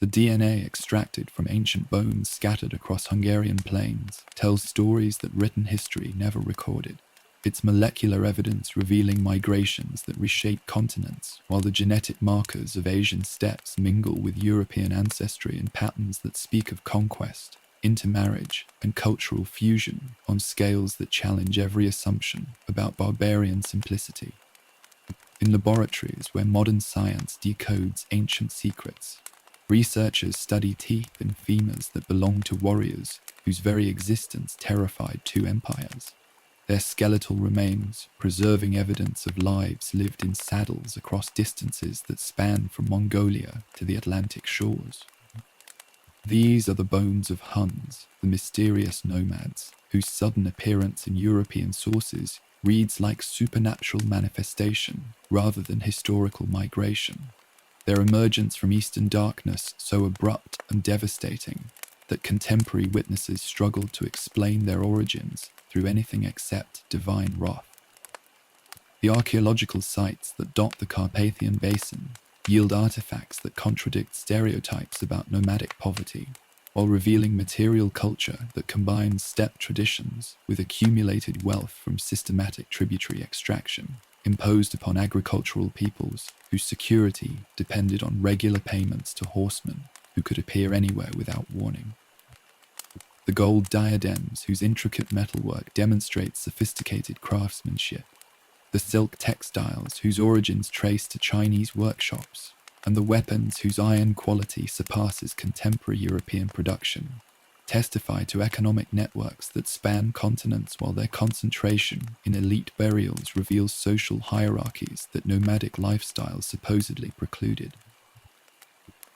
The DNA extracted from ancient bones scattered across Hungarian plains tells stories that written history never recorded. Its molecular evidence revealing migrations that reshape continents, while the genetic markers of Asian steppes mingle with European ancestry in patterns that speak of conquest, intermarriage, and cultural fusion on scales that challenge every assumption about barbarian simplicity. In laboratories where modern science decodes ancient secrets, researchers study teeth and femurs that belong to warriors whose very existence terrified two empires. Their skeletal remains, preserving evidence of lives lived in saddles across distances that span from Mongolia to the Atlantic shores. These are the bones of Huns, the mysterious nomads, whose sudden appearance in European sources reads like supernatural manifestation rather than historical migration. Their emergence from Eastern darkness so abrupt and devastating that contemporary witnesses struggle to explain their origins through anything except divine wrath. The archaeological sites that dot the Carpathian Basin yield artifacts that contradict stereotypes about nomadic poverty, while revealing material culture that combines steppe traditions with accumulated wealth from systematic tributary extraction, imposed upon agricultural peoples whose security depended on regular payments to horsemen who could appear anywhere without warning. The gold diadems whose intricate metalwork demonstrates sophisticated craftsmanship, the silk textiles whose origins trace to Chinese workshops, and the weapons whose iron quality surpasses contemporary European production, testify to economic networks that span continents, while their concentration in elite burials reveals social hierarchies that nomadic lifestyles supposedly precluded.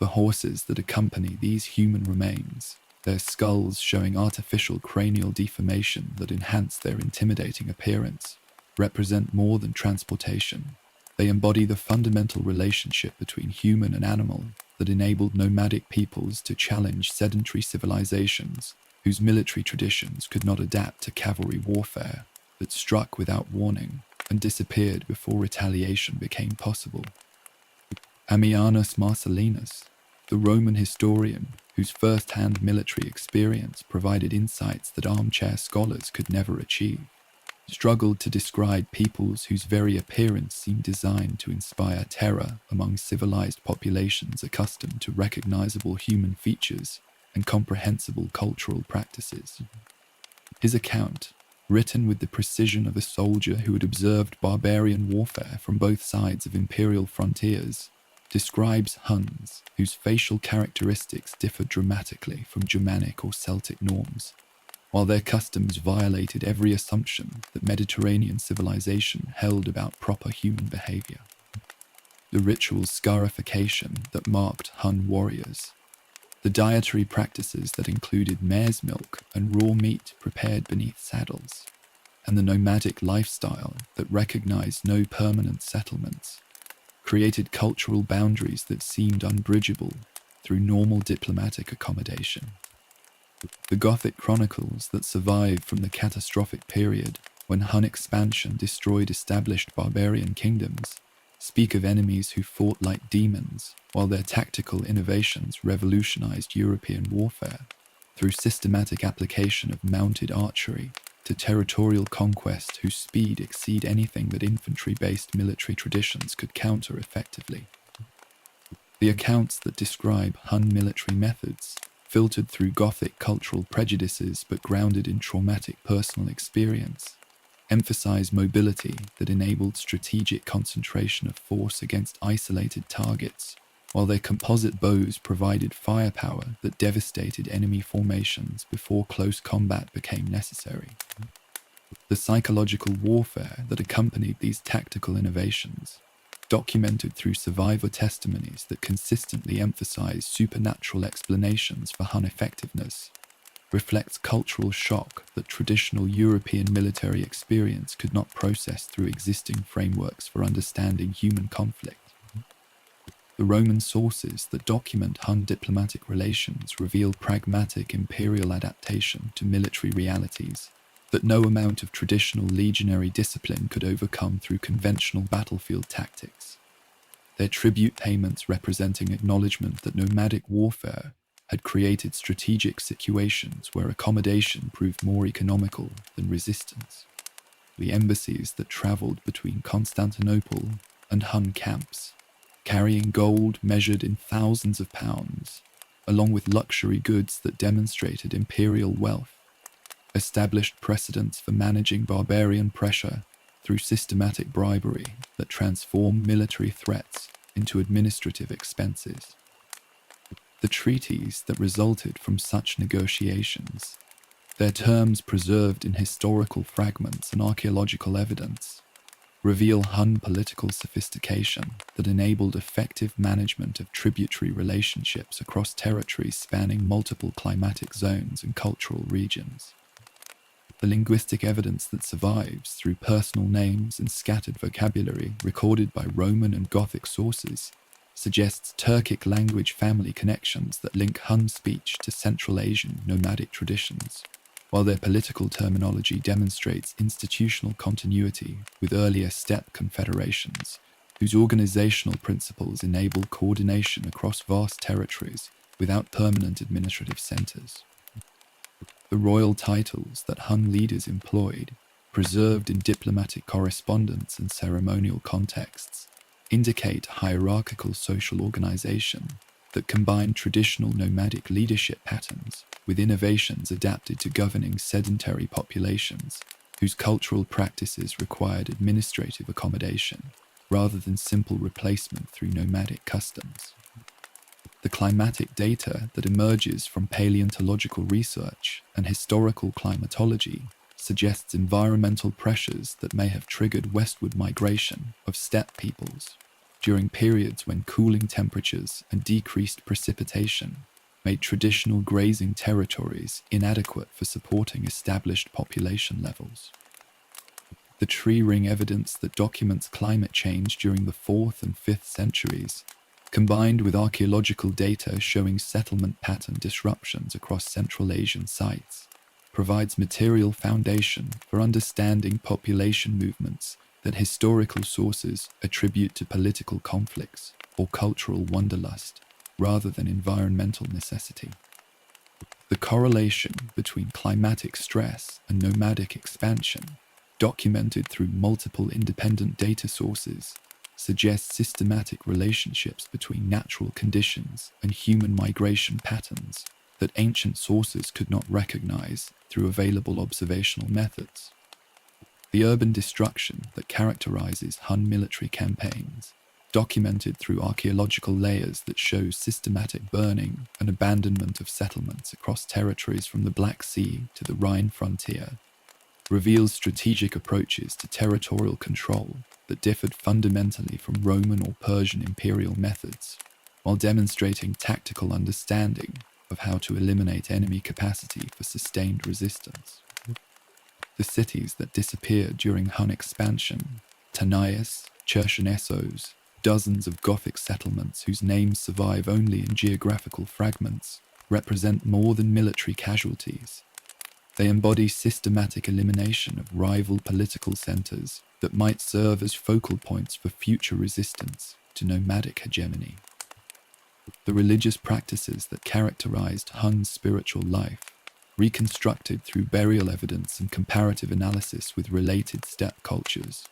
The horses that accompany these human remains, their skulls showing artificial cranial deformation that enhance their intimidating appearance, represent more than transportation. They embody the fundamental relationship between human and animal that enabled nomadic peoples to challenge sedentary civilizations whose military traditions could not adapt to cavalry warfare, that struck without warning and disappeared before retaliation became possible. Ammianus Marcellinus, the Roman historian whose first-hand military experience provided insights that armchair scholars could never achieve, struggled to describe peoples whose very appearance seemed designed to inspire terror among civilized populations accustomed to recognizable human features and comprehensible cultural practices. His account, written with the precision of a soldier who had observed barbarian warfare from both sides of imperial frontiers, describes Huns whose facial characteristics differed dramatically from Germanic or Celtic norms, while their customs violated every assumption that Mediterranean civilization held about proper human behavior. The ritual scarification that marked Hun warriors, the dietary practices that included mare's milk and raw meat prepared beneath saddles, and the nomadic lifestyle that recognized no permanent settlements, created cultural boundaries that seemed unbridgeable through normal diplomatic accommodation. The Gothic chronicles that survived from the catastrophic period when Hun expansion destroyed established barbarian kingdoms speak of enemies who fought like demons, while their tactical innovations revolutionized European warfare through systematic application of mounted archery to territorial conquest whose speed exceed anything that infantry-based military traditions could counter effectively. The accounts that describe Hun military methods, filtered through Gothic cultural prejudices but grounded in traumatic personal experience, emphasize mobility that enabled strategic concentration of force against isolated targets, while their composite bows provided firepower that devastated enemy formations before close combat became necessary. The psychological warfare that accompanied these tactical innovations, documented through survivor testimonies that consistently emphasize supernatural explanations for Hun effectiveness, reflects cultural shock that traditional European military experience could not process through existing frameworks for understanding human conflict. The Roman sources that document Hun diplomatic relations reveal pragmatic imperial adaptation to military realities that no amount of traditional legionary discipline could overcome through conventional battlefield tactics. their tribute payments representing acknowledgement that nomadic warfare had created strategic situations where accommodation proved more economical than resistance. The embassies that travelled between Constantinople and Hun camps, carrying gold measured in thousands of pounds, along with luxury goods that demonstrated imperial wealth, established precedents for managing barbarian pressure through systematic bribery that transformed military threats into administrative expenses. The treaties that resulted from such negotiations, their terms preserved in historical fragments and archaeological evidence, reveal Hun political sophistication that enabled effective management of tributary relationships across territories spanning multiple climatic zones and cultural regions. The linguistic evidence that survives through personal names and scattered vocabulary recorded by Roman and Gothic sources suggests Turkic language family connections that link Hun speech to Central Asian nomadic traditions, while their political terminology demonstrates institutional continuity with earlier steppe confederations, whose organizational principles enable coordination across vast territories without permanent administrative centers. The royal titles that Hun leaders employed, preserved in diplomatic correspondence and ceremonial contexts, indicate hierarchical social organization that combine traditional nomadic leadership patterns with innovations adapted to governing sedentary populations whose cultural practices required administrative accommodation rather than simple replacement through nomadic customs. The climatic data that emerges from paleontological research and historical climatology suggests environmental pressures that may have triggered westward migration of steppe peoples during periods when cooling temperatures and decreased precipitation made traditional grazing territories inadequate for supporting established population levels. The tree ring evidence that documents climate change during the 4th and 5th centuries, combined with archaeological data showing settlement pattern disruptions across Central Asian sites, provides material foundation for understanding population movements that historical sources attribute to political conflicts or cultural wanderlust rather than environmental necessity. The correlation between climatic stress and nomadic expansion, documented through multiple independent data sources, suggests systematic relationships between natural conditions and human migration patterns that ancient sources could not recognize through available observational methods. The urban destruction that characterizes Hun military campaigns, documented through archaeological layers that show systematic burning and abandonment of settlements across territories from the Black Sea to the Rhine frontier, reveals strategic approaches to territorial control that differed fundamentally from Roman or Persian imperial methods, while demonstrating tactical understanding of how to eliminate enemy capacity for sustained resistance. The cities that disappeared during Hun expansion, Tanais, Chersonesos, dozens of Gothic settlements whose names survive only in geographical fragments, represent more than military casualties. They embody systematic elimination of rival political centers that might serve as focal points for future resistance to nomadic hegemony. The religious practices that characterized Hun's spiritual life, reconstructed through burial evidence and comparative analysis with related steppe cultures,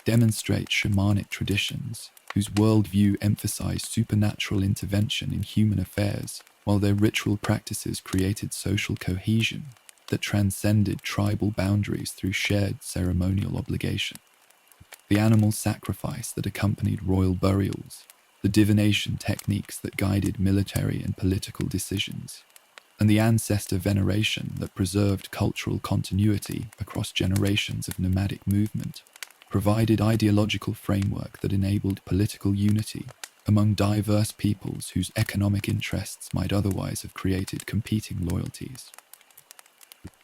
demonstrate shamanic traditions whose worldview emphasized supernatural intervention in human affairs, while their ritual practices created social cohesion that transcended tribal boundaries through shared ceremonial obligation. The animal sacrifice that accompanied royal burials, the divination techniques that guided military and political decisions, and the ancestor veneration that preserved cultural continuity across generations of nomadic movement, provided ideological framework that enabled political unity among diverse peoples whose economic interests might otherwise have created competing loyalties.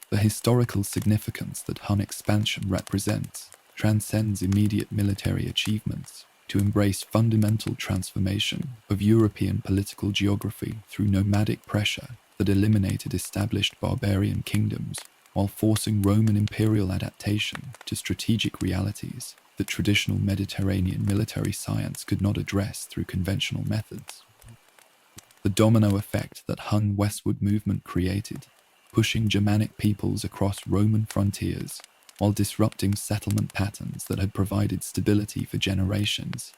The historical significance that Hun expansion represents transcends immediate military achievements to embrace fundamental transformation of European political geography through nomadic pressure that eliminated established barbarian kingdoms while forcing Roman imperial adaptation to strategic realities that traditional Mediterranean military science could not address through conventional methods. The domino effect that Hun westward movement created, pushing Germanic peoples across Roman frontiers while disrupting settlement patterns that had provided stability for generations,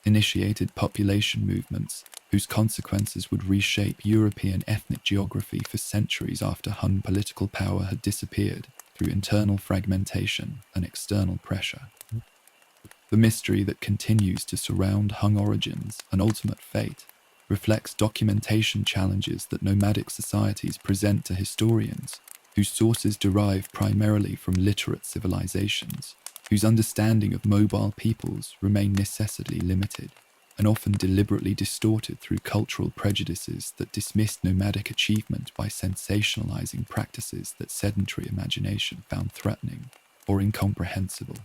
initiated population movements whose consequences would reshape European ethnic geography for centuries after Hun political power had disappeared through internal fragmentation and external pressure. The mystery that continues to surround Hun origins and ultimate fate reflects documentation challenges that nomadic societies present to historians, whose sources derive primarily from literate civilizations, whose understanding of mobile peoples remain necessarily limited, and often deliberately distorted through cultural prejudices that dismiss nomadic achievement by sensationalizing practices that sedentary imagination found threatening or incomprehensible.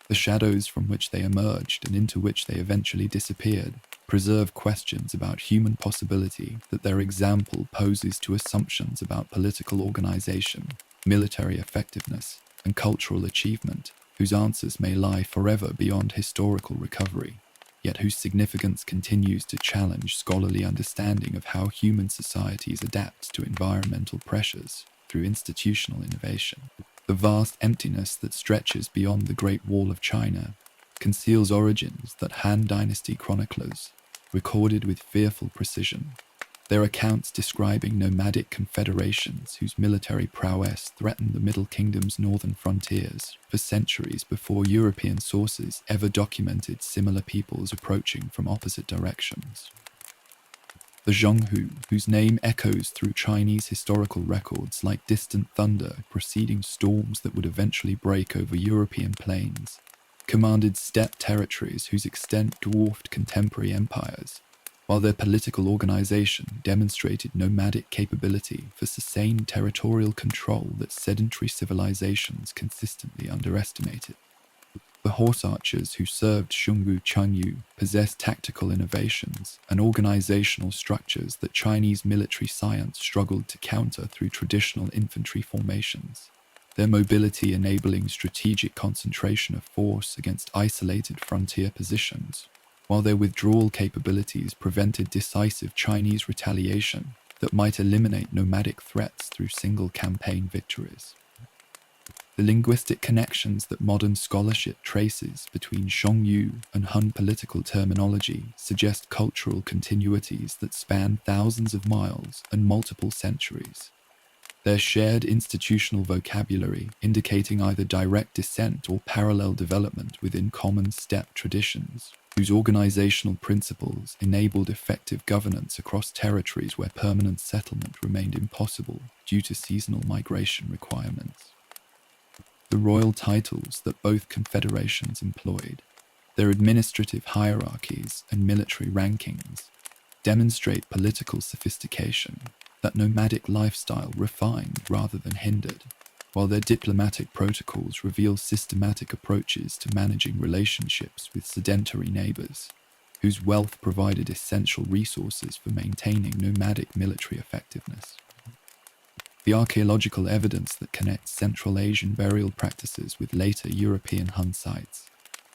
The shadows from which they emerged and into which they eventually disappeared preserve questions about human possibility that their example poses to assumptions about political organization, military effectiveness, and cultural achievement, whose answers may lie forever beyond historical recovery, yet whose significance continues to challenge scholarly understanding of how human societies adapt to environmental pressures through institutional innovation. The vast emptiness that stretches beyond the Great Wall of China conceals origins that Han Dynasty chroniclers recorded with fearful precision, their accounts describing nomadic confederations whose military prowess threatened the Middle Kingdom's northern frontiers for centuries before European sources ever documented similar peoples approaching from opposite directions. The Zhonghu, whose name echoes through Chinese historical records like distant thunder preceding storms that would eventually break over European plains, commanded steppe territories whose extent dwarfed contemporary empires, while their political organization demonstrated nomadic capability for sustained territorial control that sedentary civilizations consistently underestimated. The horse archers who served Shungu Changyu possessed tactical innovations and organizational structures that Chinese military science struggled to counter through traditional infantry formations, their mobility enabling strategic concentration of force against isolated frontier positions, while their withdrawal capabilities prevented decisive Chinese retaliation that might eliminate nomadic threats through single campaign victories. The linguistic connections that modern scholarship traces between Zhongyu and Han political terminology suggest cultural continuities that span thousands of miles and multiple centuries. Their shared institutional vocabulary indicating either direct descent or parallel development within common steppe traditions, whose organizational principles enabled effective governance across territories where permanent settlement remained impossible due to seasonal migration requirements. The royal titles that both confederations employed, their administrative hierarchies and military rankings, demonstrate political sophistication that nomadic lifestyle refined rather than hindered, while their diplomatic protocols reveal systematic approaches to managing relationships with sedentary neighbors, whose wealth provided essential resources for maintaining nomadic military effectiveness. The archaeological evidence that connects Central Asian burial practices with later European Hun sites,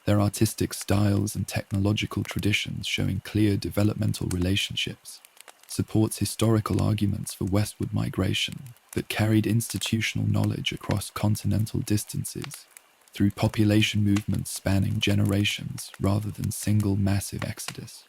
their artistic styles and technological traditions showing clear developmental relationships, supports historical arguments for westward migration that carried institutional knowledge across continental distances through population movements spanning generations rather than single massive exodus.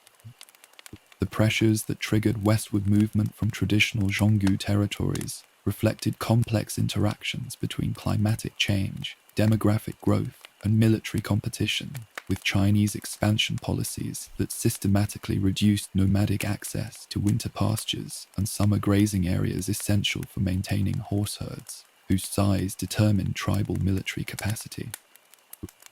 The pressures that triggered westward movement from traditional Zhonghu territories reflected complex interactions between climatic change, demographic growth, and military competition, with Chinese expansion policies that systematically reduced nomadic access to winter pastures and summer grazing areas essential for maintaining horse herds, whose size determined tribal military capacity.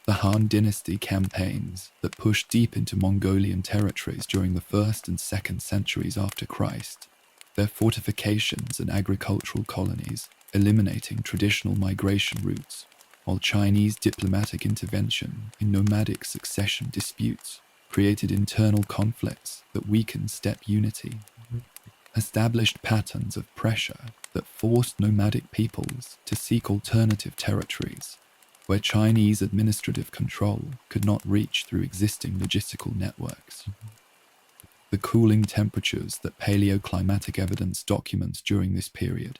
The Han Dynasty campaigns that pushed deep into Mongolian territories during the 1st and 2nd centuries after Christ, their fortifications and agricultural colonies eliminating traditional migration routes, while Chinese diplomatic intervention in nomadic succession disputes created internal conflicts that weakened steppe unity, established patterns of pressure that forced nomadic peoples to seek alternative territories, where Chinese administrative control could not reach through existing logistical networks. The cooling temperatures that paleoclimatic evidence documents during this period,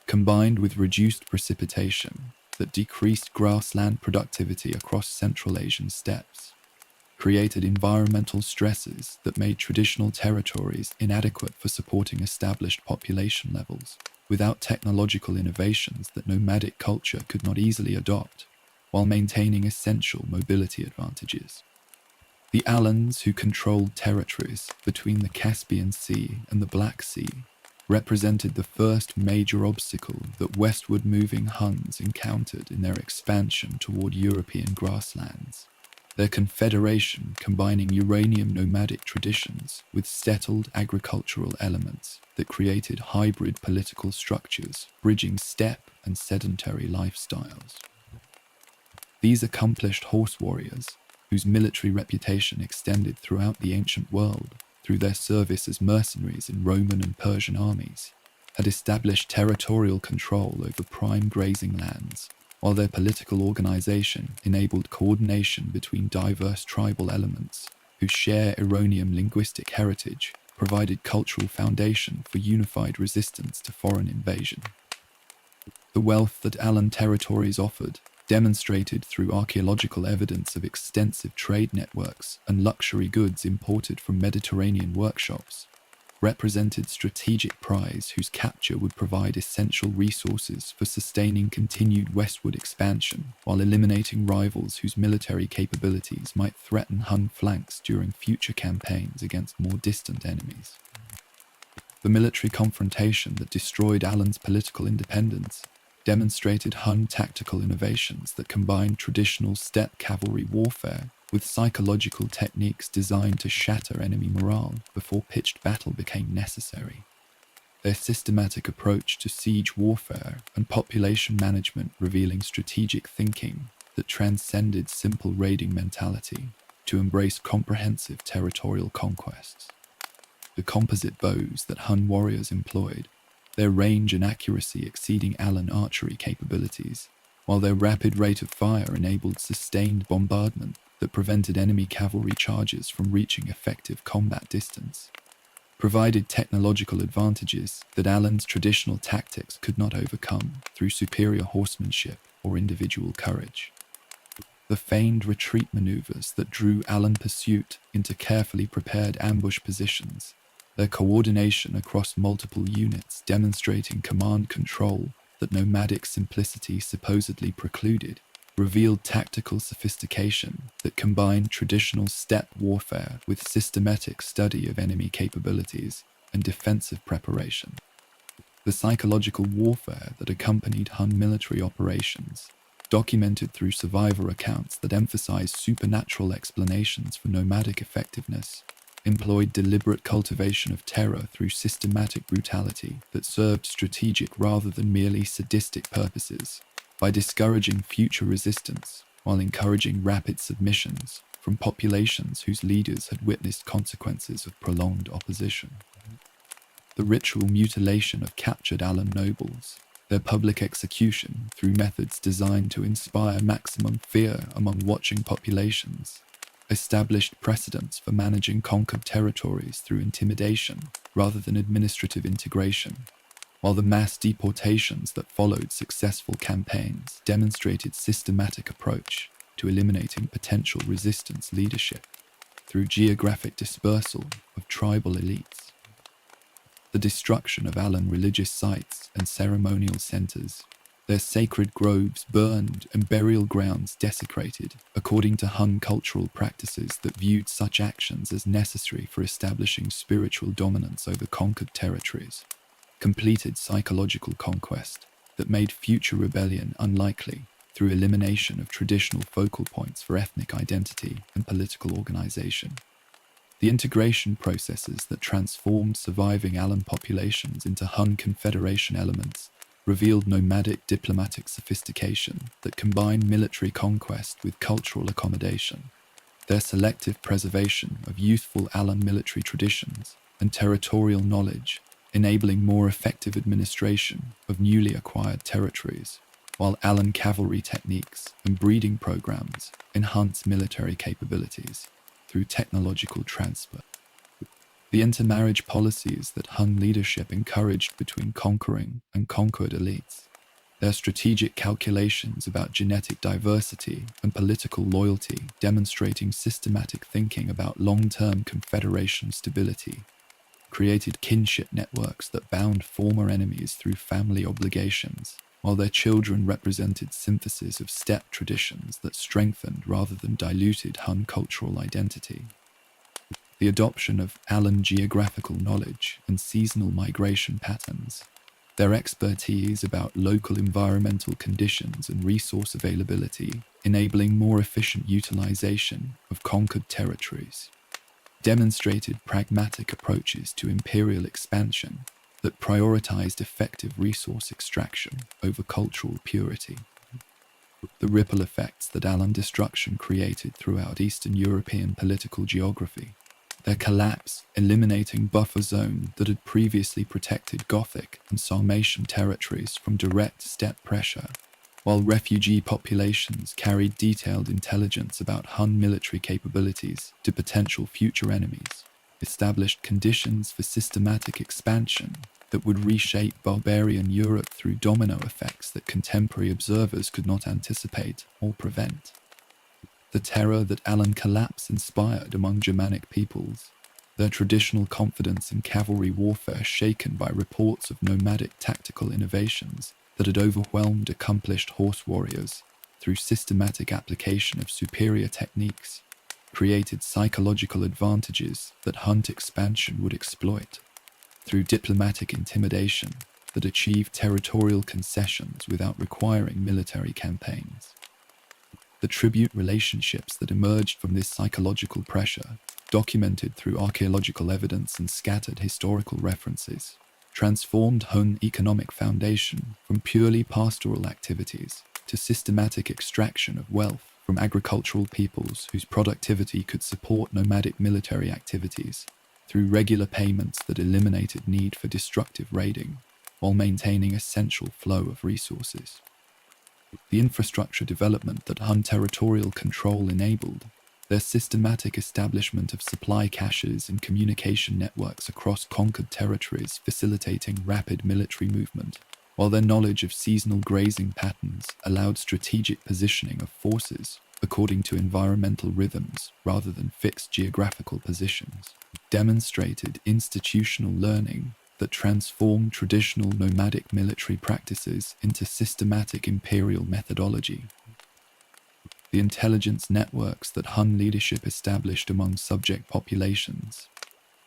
combined with reduced precipitation that decreased grassland productivity across Central Asian steppes, created environmental stresses that made traditional territories inadequate for supporting established population levels, without technological innovations that nomadic culture could not easily adopt, while maintaining essential mobility advantages. The Alans, who controlled territories between the Caspian Sea and the Black Sea, represented the first major obstacle that westward moving Huns encountered in their expansion toward European grasslands. Their confederation combining Uranian nomadic traditions with settled agricultural elements that created hybrid political structures, bridging steppe and sedentary lifestyles. These accomplished horse warriors, whose military reputation extended throughout the ancient world through their service as mercenaries in Roman and Persian armies, had established territorial control over prime grazing lands, while their political organization enabled coordination between diverse tribal elements who share Iranian linguistic heritage, provided cultural foundation for unified resistance to foreign invasion. The wealth that Alan territories offered, demonstrated through archaeological evidence of extensive trade networks and luxury goods imported from Mediterranean workshops, represented strategic prize whose capture would provide essential resources for sustaining continued westward expansion while eliminating rivals whose military capabilities might threaten Hun flanks during future campaigns against more distant enemies. The military confrontation that destroyed Alan's political independence demonstrated Hun tactical innovations that combined traditional steppe cavalry warfare with psychological techniques designed to shatter enemy morale before pitched battle became necessary. Their systematic approach to siege warfare and population management revealing strategic thinking that transcended simple raiding mentality to embrace comprehensive territorial conquests. The composite bows that Hun warriors employed, their range and accuracy exceeding Alan archery capabilities, while their rapid rate of fire enabled sustained bombardment that prevented enemy cavalry charges from reaching effective combat distance, provided technological advantages that Alan's traditional tactics could not overcome through superior horsemanship or individual courage. The feigned retreat maneuvers that drew Alan pursuit into carefully prepared ambush positions, their coordination across multiple units demonstrating command control that nomadic simplicity supposedly precluded, revealed tactical sophistication that combined traditional steppe warfare with systematic study of enemy capabilities and defensive preparation. The psychological warfare that accompanied Hun military operations, documented through survivor accounts that emphasize supernatural explanations for nomadic effectiveness, employed deliberate cultivation of terror through systematic brutality that served strategic rather than merely sadistic purposes, by discouraging future resistance while encouraging rapid submissions from populations whose leaders had witnessed consequences of prolonged opposition. The ritual mutilation of captured Alan nobles, their public execution through methods designed to inspire maximum fear among watching populations, established precedents for managing conquered territories through intimidation rather than administrative integration, while the mass deportations that followed successful campaigns demonstrated systematic approach to eliminating potential resistance leadership through geographic dispersal of tribal elites. The destruction of Alan religious sites and ceremonial centers, their sacred groves burned and burial grounds desecrated according to Hun cultural practices that viewed such actions as necessary for establishing spiritual dominance over conquered territories, completed psychological conquest that made future rebellion unlikely through elimination of traditional focal points for ethnic identity and political organization. The integration processes that transformed surviving Alan populations into Hun Confederation elements revealed nomadic diplomatic sophistication that combined military conquest with cultural accommodation, their selective preservation of youthful Alan military traditions and territorial knowledge, enabling more effective administration of newly acquired territories, while Alan cavalry techniques and breeding programs enhance military capabilities through technological transfer. The intermarriage policies that Hun leadership encouraged between conquering and conquered elites, their strategic calculations about genetic diversity and political loyalty demonstrating systematic thinking about long-term confederation stability, created kinship networks that bound former enemies through family obligations, while their children represented syntheses of steppe traditions that strengthened rather than diluted Hun cultural identity. The adoption of Allan geographical knowledge and seasonal migration patterns, their expertise about local environmental conditions and resource availability, enabling more efficient utilization of conquered territories, demonstrated pragmatic approaches to imperial expansion that prioritized effective resource extraction over cultural purity. The ripple effects that Allan destruction created throughout Eastern European political geography, their collapse eliminating buffer zone that had previously protected Gothic and Sarmatian territories from direct steppe pressure, while refugee populations carried detailed intelligence about Hun military capabilities to potential future enemies, established conditions for systematic expansion that would reshape barbarian Europe through domino effects that contemporary observers could not anticipate or prevent. The terror that Allan collapse inspired among Germanic peoples, their traditional confidence in cavalry warfare shaken by reports of nomadic tactical innovations that had overwhelmed accomplished horse warriors through systematic application of superior techniques, created psychological advantages that Hunt expansion would exploit, through diplomatic intimidation that achieved territorial concessions without requiring military campaigns. The tribute relationships that emerged from this psychological pressure, documented through archaeological evidence and scattered historical references, transformed Hun economic foundation from purely pastoral activities to systematic extraction of wealth from agricultural peoples whose productivity could support nomadic military activities through regular payments that eliminated need for destructive raiding while maintaining essential flow of resources. The infrastructure development that Hun territorial control enabled, their systematic establishment of supply caches and communication networks across conquered territories facilitating rapid military movement, while their knowledge of seasonal grazing patterns allowed strategic positioning of forces according to environmental rhythms rather than fixed geographical positions, demonstrated institutional learning that transformed traditional nomadic military practices into systematic imperial methodology. The intelligence networks that Hun leadership established among subject populations,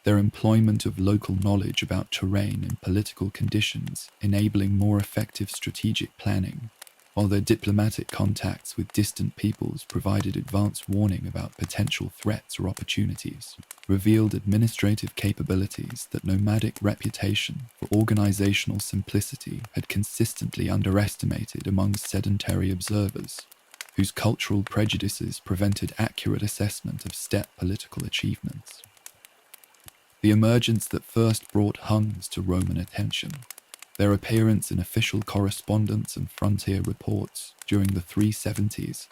their employment of local knowledge about terrain and political conditions enabling more effective strategic planning, while their diplomatic contacts with distant peoples provided advance warning about potential threats or opportunities, revealed administrative capabilities that nomadic reputation for organizational simplicity had consistently underestimated among sedentary observers, whose cultural prejudices prevented accurate assessment of steppe political achievements. The emergence that first brought Huns to Roman attention, their appearance in official correspondence and frontier reports during the 370s,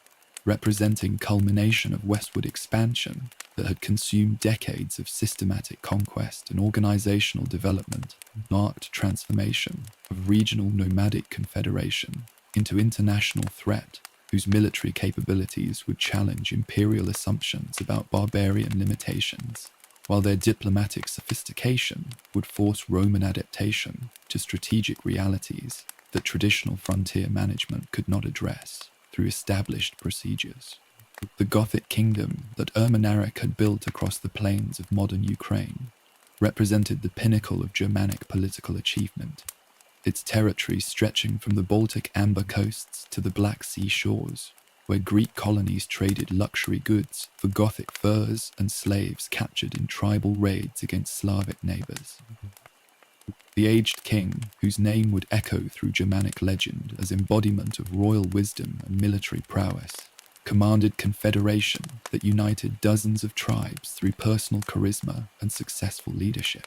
representing culmination of westward expansion that had consumed decades of systematic conquest and organizational development, marked transformation of regional nomadic confederation into international threat whose military capabilities would challenge imperial assumptions about barbarian limitations, while their diplomatic sophistication would force Roman adaptation to strategic realities that traditional frontier management could not address through established procedures. The Gothic kingdom that Ermanaric had built across the plains of modern Ukraine represented the pinnacle of Germanic political achievement, its territory stretching from the Baltic amber coasts to the Black Sea shores, where Greek colonies traded luxury goods for Gothic furs and slaves captured in tribal raids against Slavic neighbors. The aged king, whose name would echo through Germanic legend as embodiment of royal wisdom and military prowess, commanded confederation that united dozens of tribes through personal charisma and successful leadership,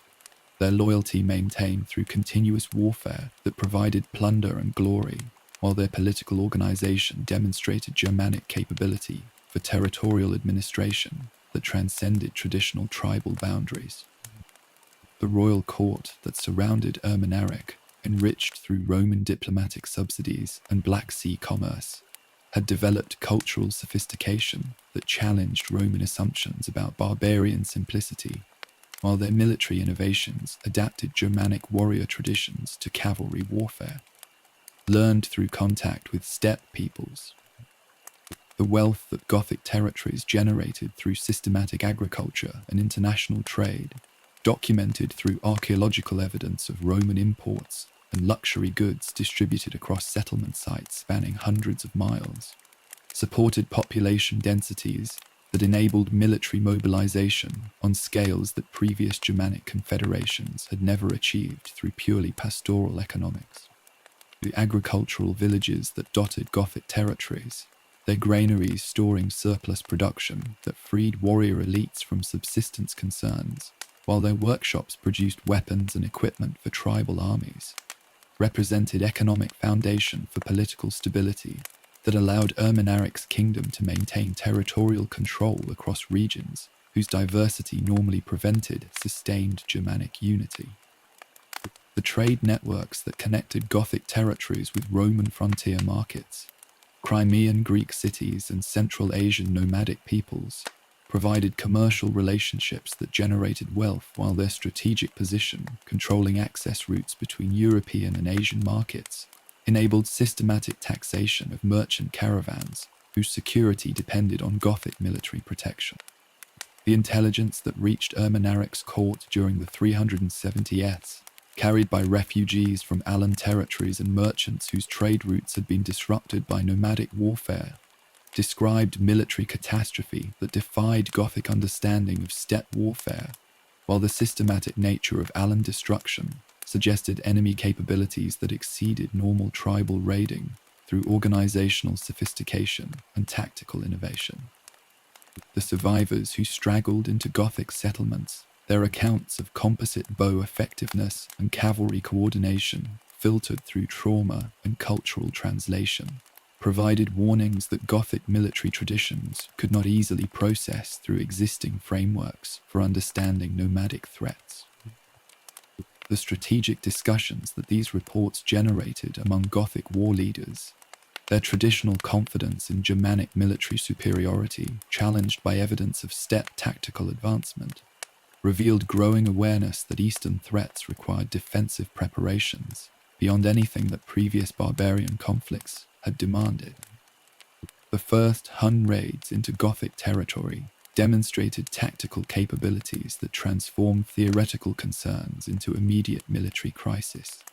their loyalty maintained through continuous warfare that provided plunder and glory, while their political organization demonstrated Germanic capability for territorial administration that transcended traditional tribal boundaries. The royal court that surrounded Ermanaric, enriched through Roman diplomatic subsidies and Black Sea commerce, had developed cultural sophistication that challenged Roman assumptions about barbarian simplicity, while their military innovations adapted Germanic warrior traditions to cavalry warfare, learned through contact with steppe peoples. The wealth that Gothic territories generated through systematic agriculture and international trade, documented through archaeological evidence of Roman imports and luxury goods distributed across settlement sites spanning hundreds of miles, supported population densities that enabled military mobilization on scales that previous Germanic confederations had never achieved through purely pastoral economics. The agricultural villages that dotted Gothic territories, their granaries storing surplus production that freed warrior elites from subsistence concerns, while their workshops produced weapons and equipment for tribal armies, represented economic foundation for political stability that allowed Ermanaric's kingdom to maintain territorial control across regions whose diversity normally prevented sustained Germanic unity. The trade networks that connected Gothic territories with Roman frontier markets, Crimean Greek cities and Central Asian nomadic peoples provided commercial relationships that generated wealth, while their strategic position, controlling access routes between European and Asian markets, enabled systematic taxation of merchant caravans whose security depended on Gothic military protection. The intelligence that reached Ermanaric's court during the 370s, carried by refugees from Alan territories and merchants whose trade routes had been disrupted by nomadic warfare, described military catastrophe that defied Gothic understanding of steppe warfare, while the systematic nature of Alan destruction suggested enemy capabilities that exceeded normal tribal raiding through organizational sophistication and tactical innovation. The survivors who straggled into Gothic settlements, their accounts of composite bow effectiveness and cavalry coordination filtered through trauma and cultural translation, provided warnings that Gothic military traditions could not easily process through existing frameworks for understanding nomadic threats. The strategic discussions that these reports generated among Gothic war leaders, their traditional confidence in Germanic military superiority challenged by evidence of steppe tactical advancement, revealed growing awareness that Eastern threats required defensive preparations beyond anything that previous barbarian conflicts had demanded. The first Hun raids into Gothic territory demonstrated tactical capabilities that transformed theoretical concerns into immediate military crisis.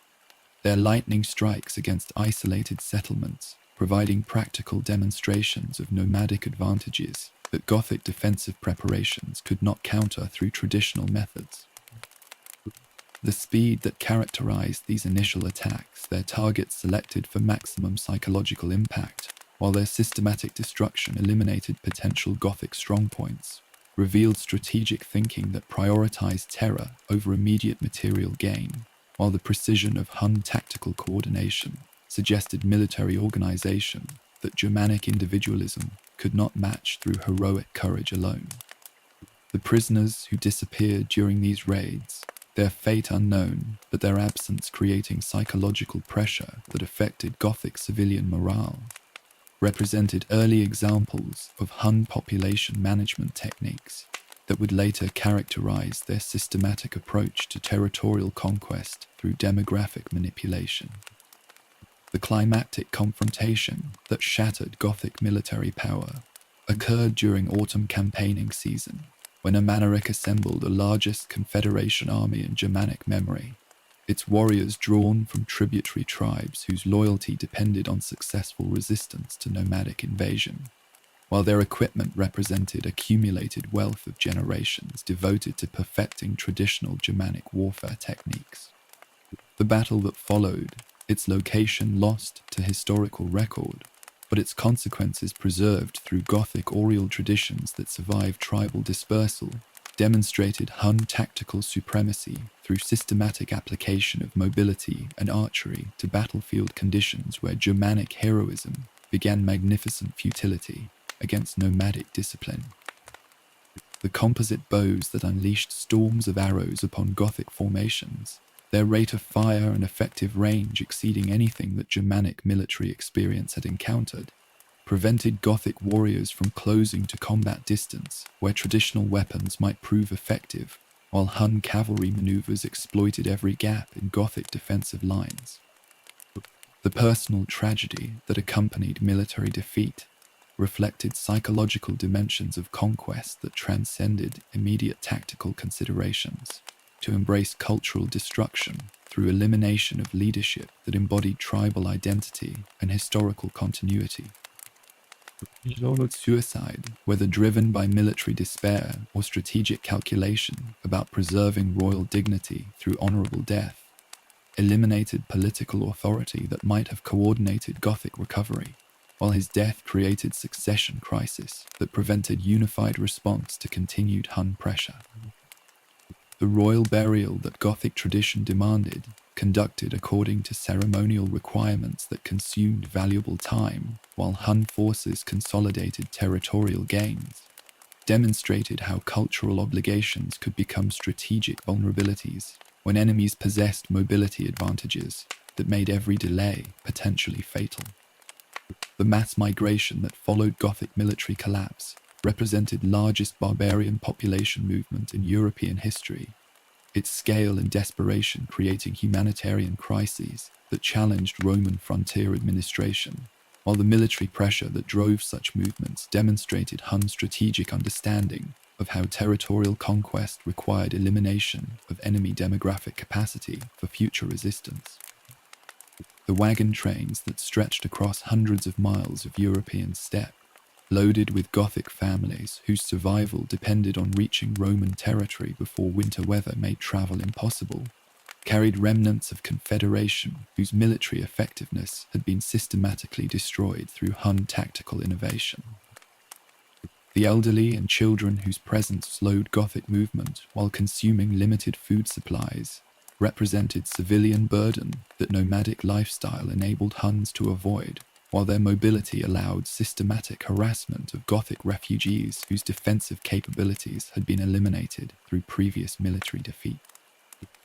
Their lightning strikes against isolated settlements, providing practical demonstrations of nomadic advantages that Gothic defensive preparations could not counter through traditional methods. The speed that characterized these initial attacks, their targets selected for maximum psychological impact, while their systematic destruction eliminated potential Gothic strongpoints, revealed strategic thinking that prioritized terror over immediate material gain, while the precision of Hun tactical coordination suggested military organization that Germanic individualism could not match through heroic courage alone. The prisoners who disappeared during these raids, their fate unknown, but their absence creating psychological pressure that affected Gothic civilian morale, represented early examples of Hun population management techniques that would later characterize their systematic approach to territorial conquest through demographic manipulation. The climactic confrontation that shattered Gothic military power occurred during autumn campaigning season, when Ermanaric assembled the largest confederation army in Germanic memory, its warriors drawn from tributary tribes whose loyalty depended on successful resistance to nomadic invasion, while their equipment represented accumulated wealth of generations devoted to perfecting traditional Germanic warfare techniques. The battle that followed, its location lost to historical record, but its consequences preserved through Gothic oral traditions that survived tribal dispersal, demonstrated Hun tactical supremacy through systematic application of mobility and archery to battlefield conditions where Germanic heroism began magnificent futility against nomadic discipline. The composite bows that unleashed storms of arrows upon Gothic formations, their rate of fire and effective range exceeding anything that Germanic military experience had encountered, prevented Gothic warriors from closing to combat distance where traditional weapons might prove effective, while Hun cavalry maneuvers exploited every gap in Gothic defensive lines. The personal tragedy that accompanied military defeat reflected psychological dimensions of conquest that transcended immediate tactical considerations, to embrace cultural destruction through elimination of leadership that embodied tribal identity and historical continuity. Suicide, whether driven by military despair or strategic calculation about preserving royal dignity through honorable death, eliminated political authority that might have coordinated Gothic recovery, while his death created succession crisis that prevented unified response to continued Hun pressure. The royal burial that Gothic tradition demanded, conducted according to ceremonial requirements that consumed valuable time while Hun forces consolidated territorial gains, demonstrated how cultural obligations could become strategic vulnerabilities when enemies possessed mobility advantages that made every delay potentially fatal. The mass migration that followed Gothic military collapse represented largest barbarian population movement in European history, its scale and desperation creating humanitarian crises that challenged Roman frontier administration, while the military pressure that drove such movements demonstrated Hun's strategic understanding of how territorial conquest required elimination of enemy demographic capacity for future resistance. The wagon trains that stretched across hundreds of miles of European steppe, loaded with Gothic families whose survival depended on reaching Roman territory before winter weather made travel impossible, carried remnants of confederation whose military effectiveness had been systematically destroyed through Hun tactical innovation. The elderly and children whose presence slowed Gothic movement while consuming limited food supplies represented civilian burden that nomadic lifestyle enabled Huns to avoid, while their mobility allowed systematic harassment of Gothic refugees whose defensive capabilities had been eliminated through previous military defeat.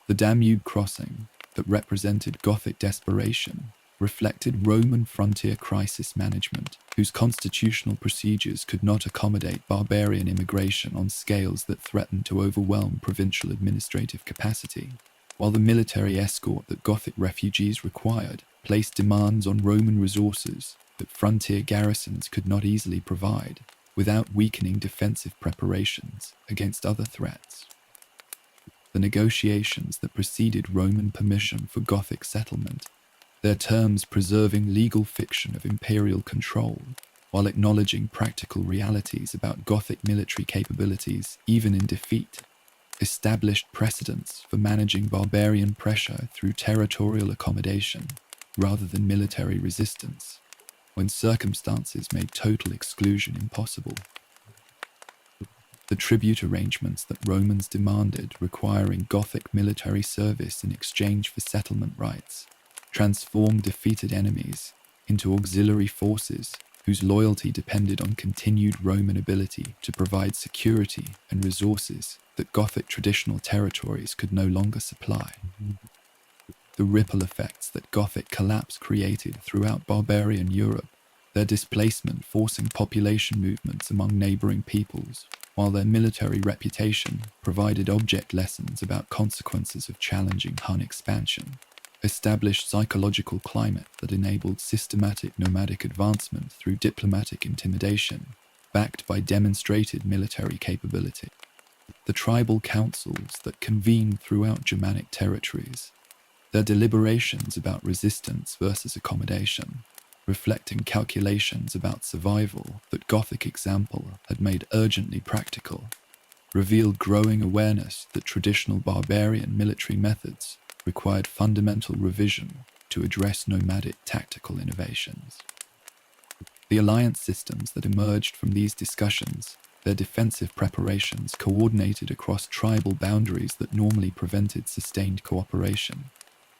The Danube crossing that represented Gothic desperation reflected Roman frontier crisis management, whose constitutional procedures could not accommodate barbarian immigration on scales that threatened to overwhelm provincial administrative capacity, while the military escort that Gothic refugees required placed demands on Roman resources that frontier garrisons could not easily provide, without weakening defensive preparations against other threats. The negotiations that preceded Roman permission for Gothic settlement, their terms preserving legal fiction of imperial control, while acknowledging practical realities about Gothic military capabilities even in defeat, established precedents for managing barbarian pressure through territorial accommodation rather than military resistance, when circumstances made total exclusion impossible. The tribute arrangements that Romans demanded requiring Gothic military service in exchange for settlement rights transformed defeated enemies into auxiliary forces whose loyalty depended on continued Roman ability to provide security and resources that Gothic traditional territories could no longer supply. The ripple effects that Gothic collapse created throughout barbarian Europe, their displacement forcing population movements among neighboring peoples, while their military reputation provided object lessons about consequences of challenging Hun expansion, established psychological climate that enabled systematic nomadic advancement through diplomatic intimidation, backed by demonstrated military capability. The tribal councils that convened throughout Germanic territories, their deliberations about resistance versus accommodation, reflecting calculations about survival that Gothic example had made urgently practical, revealed growing awareness that traditional barbarian military methods required fundamental revision to address nomadic tactical innovations. The alliance systems that emerged from these discussions Their defensive preparations coordinated across tribal boundaries that normally prevented sustained cooperation,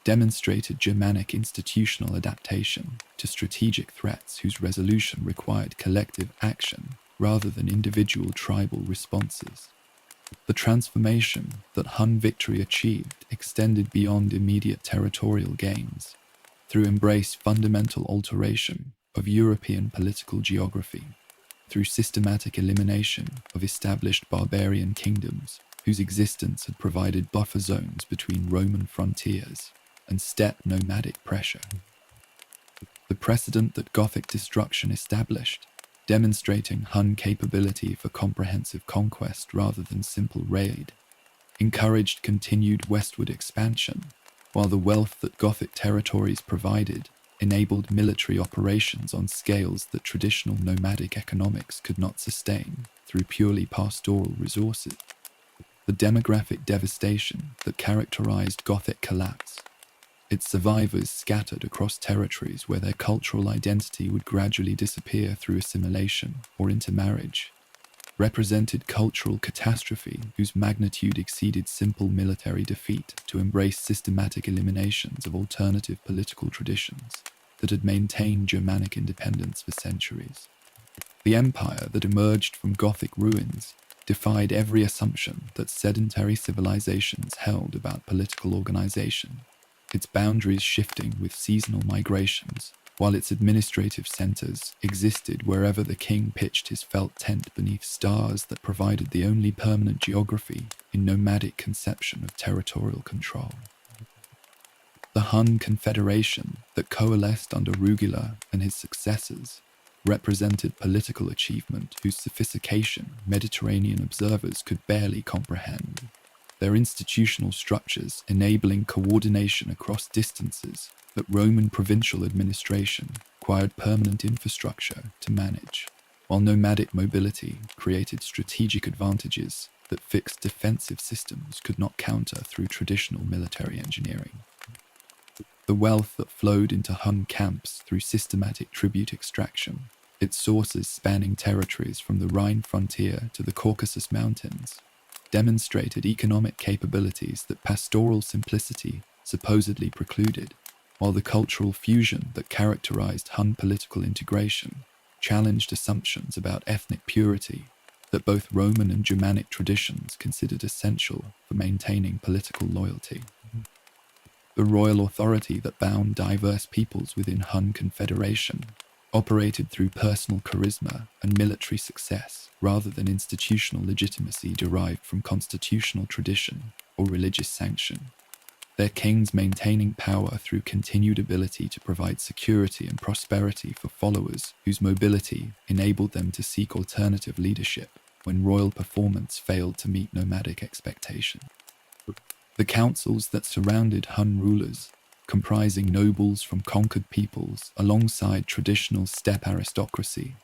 demonstrated Germanic institutional adaptation to strategic threats whose resolution required collective action rather than individual tribal responses. The transformation that Hun victory achieved extended beyond immediate territorial gains through embrace fundamental alteration of European political geography, through systematic elimination of established barbarian kingdoms whose existence had provided buffer zones between Roman frontiers and steppe nomadic pressure. The precedent that Gothic destruction established, demonstrating Hun capability for comprehensive conquest rather than simple raid, encouraged continued westward expansion, while the wealth that Gothic territories provided enabled military operations on scales that traditional nomadic economics could not sustain through purely pastoral resources. The demographic devastation that characterized Gothic collapse, its survivors scattered across territories where their cultural identity would gradually disappear through assimilation or intermarriage, represented cultural catastrophe whose magnitude exceeded simple military defeat to embrace systematic eliminations of alternative political traditions that had maintained Germanic independence for centuries. The empire that emerged from Gothic ruins defied every assumption that sedentary civilizations held about political organization, its boundaries shifting with seasonal migrations, while its administrative centers existed wherever the king pitched his felt tent beneath stars that provided the only permanent geography in nomadic conception of territorial control. The Hun Confederation that coalesced under Rugila and his successors represented political achievement whose sophistication Mediterranean observers could barely comprehend, their institutional structures enabling coordination across distances that Roman provincial administration required permanent infrastructure to manage, while nomadic mobility created strategic advantages that fixed defensive systems could not counter through traditional military engineering. The wealth that flowed into Hun camps through systematic tribute extraction, its sources spanning territories from the Rhine frontier to the Caucasus Mountains, demonstrated economic capabilities that pastoral simplicity supposedly precluded, while the cultural fusion that characterized Hun political integration challenged assumptions about ethnic purity that both Roman and Germanic traditions considered essential for maintaining political loyalty. The royal authority that bound diverse peoples within Hun Confederation operated through personal charisma and military success rather than institutional legitimacy derived from constitutional tradition or religious sanction, their kings maintaining power through continued ability to provide security and prosperity for followers whose mobility enabled them to seek alternative leadership when royal performance failed to meet nomadic expectations. The councils that surrounded Hun rulers, comprising nobles from conquered peoples alongside traditional steppe aristocracy,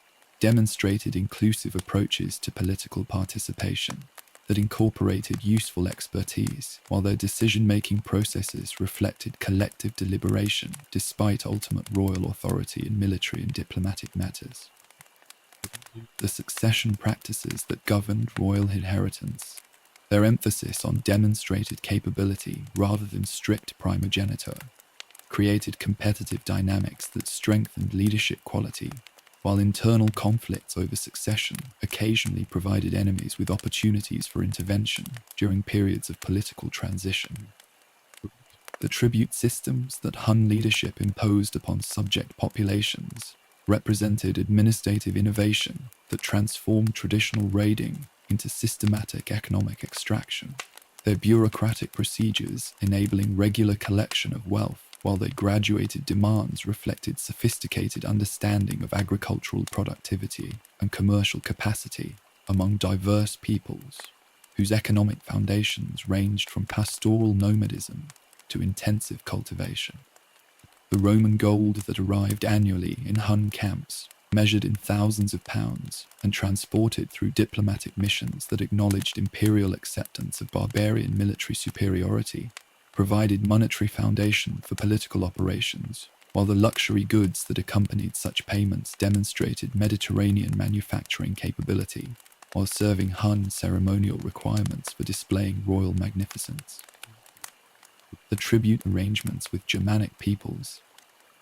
demonstrated inclusive approaches to political participation that incorporated useful expertise, while their decision-making processes reflected collective deliberation despite ultimate royal authority in military and diplomatic matters. The succession practices that governed royal inheritance, their emphasis on demonstrated capability rather than strict primogeniture, created competitive dynamics that strengthened leadership quality, while internal conflicts over succession occasionally provided enemies with opportunities for intervention during periods of political transition. The tribute systems that Hun leadership imposed upon subject populations represented administrative innovation that transformed traditional raiding into systematic economic extraction, their bureaucratic procedures enabling regular collection of wealth, while their graduated demands reflected sophisticated understanding of agricultural productivity and commercial capacity among diverse peoples, whose economic foundations ranged from pastoral nomadism to intensive cultivation. The Roman gold that arrived annually in Hun camps, measured in thousands of pounds and transported through diplomatic missions that acknowledged imperial acceptance of barbarian military superiority, provided monetary foundation for political operations, while the luxury goods that accompanied such payments demonstrated Mediterranean manufacturing capability, while serving Hun ceremonial requirements for displaying royal magnificence. The tribute arrangements with Germanic peoples,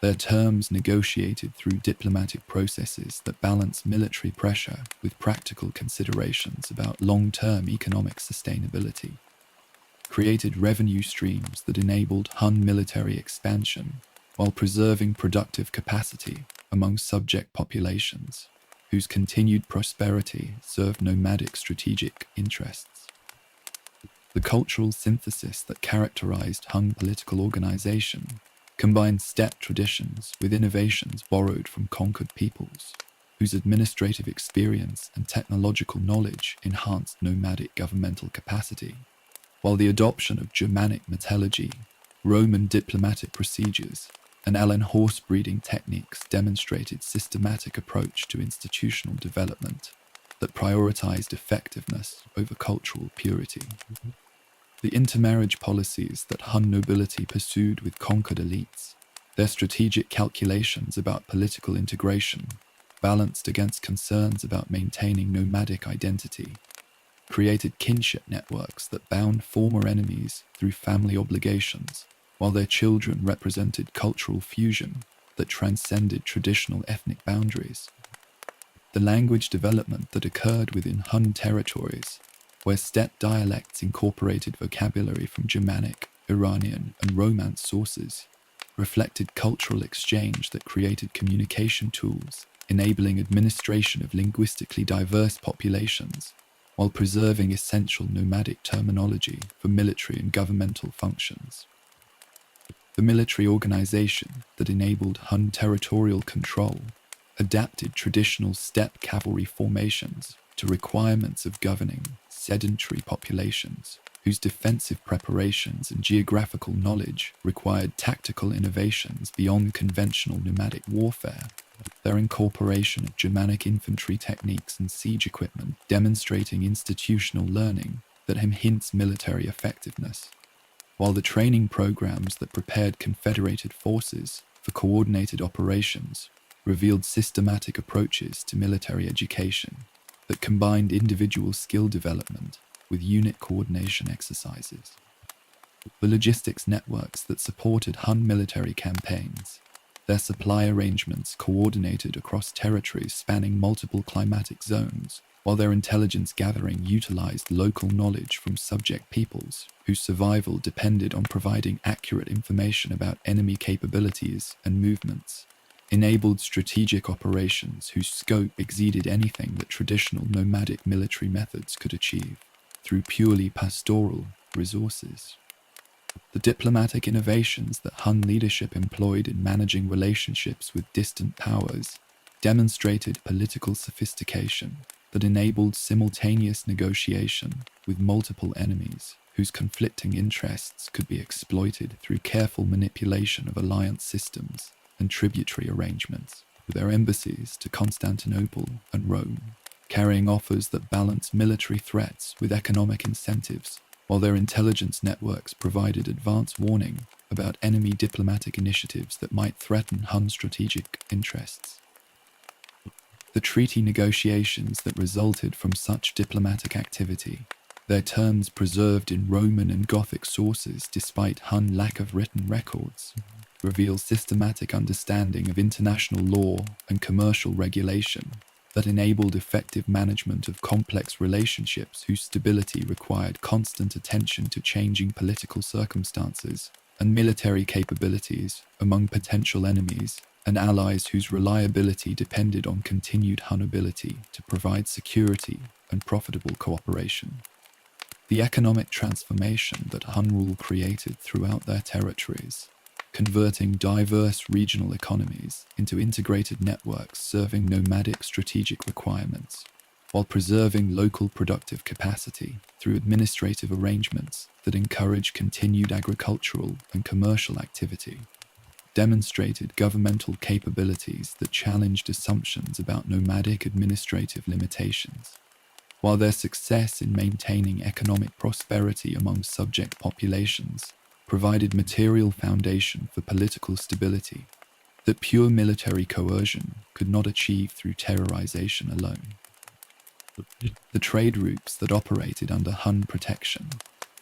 their terms negotiated through diplomatic processes that balance military pressure with practical considerations about long-term economic sustainability, created revenue streams that enabled Hun military expansion while preserving productive capacity among subject populations, whose continued prosperity served nomadic strategic interests. The cultural synthesis that characterized Hun political organization combined steppe traditions with innovations borrowed from conquered peoples, whose administrative experience and technological knowledge enhanced nomadic governmental capacity, while the adoption of Germanic metallurgy, Roman diplomatic procedures, and Allan horse breeding techniques demonstrated systematic approach to institutional development that prioritized effectiveness over cultural purity. The intermarriage policies that Hun nobility pursued with conquered elites, their strategic calculations about political integration, balanced against concerns about maintaining nomadic identity, created kinship networks that bound former enemies through family obligations, while their children represented cultural fusion that transcended traditional ethnic boundaries. The language development that occurred within Hun territories, where steppe dialects incorporated vocabulary from Germanic, Iranian, and Romance sources, reflected cultural exchange that created communication tools, enabling administration of linguistically diverse populations, while preserving essential nomadic terminology for military and governmental functions. The military organization that enabled Hun territorial control adapted traditional steppe cavalry formations to requirements of governing sedentary populations, whose defensive preparations and geographical knowledge required tactical innovations beyond conventional nomadic warfare. Their incorporation of Germanic infantry techniques and siege equipment demonstrating institutional learning that enhanced military effectiveness, while the training programs that prepared Confederated forces for coordinated operations revealed systematic approaches to military education that combined individual skill development with unit coordination exercises. The logistics networks that supported Hun military campaigns, their supply arrangements coordinated across territories spanning multiple climatic zones, while their intelligence gathering utilized local knowledge from subject peoples whose survival depended on providing accurate information about enemy capabilities and movements, enabled strategic operations whose scope exceeded anything that traditional nomadic military methods could achieve through purely pastoral resources. The diplomatic innovations that Hun leadership employed in managing relationships with distant powers demonstrated political sophistication that enabled simultaneous negotiation with multiple enemies whose conflicting interests could be exploited through careful manipulation of alliance systems and tributary arrangements, with their embassies to Constantinople and Rome, carrying offers that balance military threats with economic incentives, while their intelligence networks provided advance warning about enemy diplomatic initiatives that might threaten Hun strategic interests. The treaty negotiations that resulted from such diplomatic activity, their terms preserved in Roman and Gothic sources despite Hun lack of written records, reveal systematic understanding of international law and commercial regulation that enabled effective management of complex relationships whose stability required constant attention to changing political circumstances and military capabilities among potential enemies and allies whose reliability depended on continued Hun ability to provide security and profitable cooperation. The economic transformation that Hun rule created throughout their territories, converting diverse regional economies into integrated networks serving nomadic strategic requirements, while preserving local productive capacity through administrative arrangements that encourage continued agricultural and commercial activity, demonstrated governmental capabilities that challenged assumptions about nomadic administrative limitations, while their success in maintaining economic prosperity among subject populations provided material foundation for political stability that pure military coercion could not achieve through terrorization alone. The trade routes that operated under Hun protection,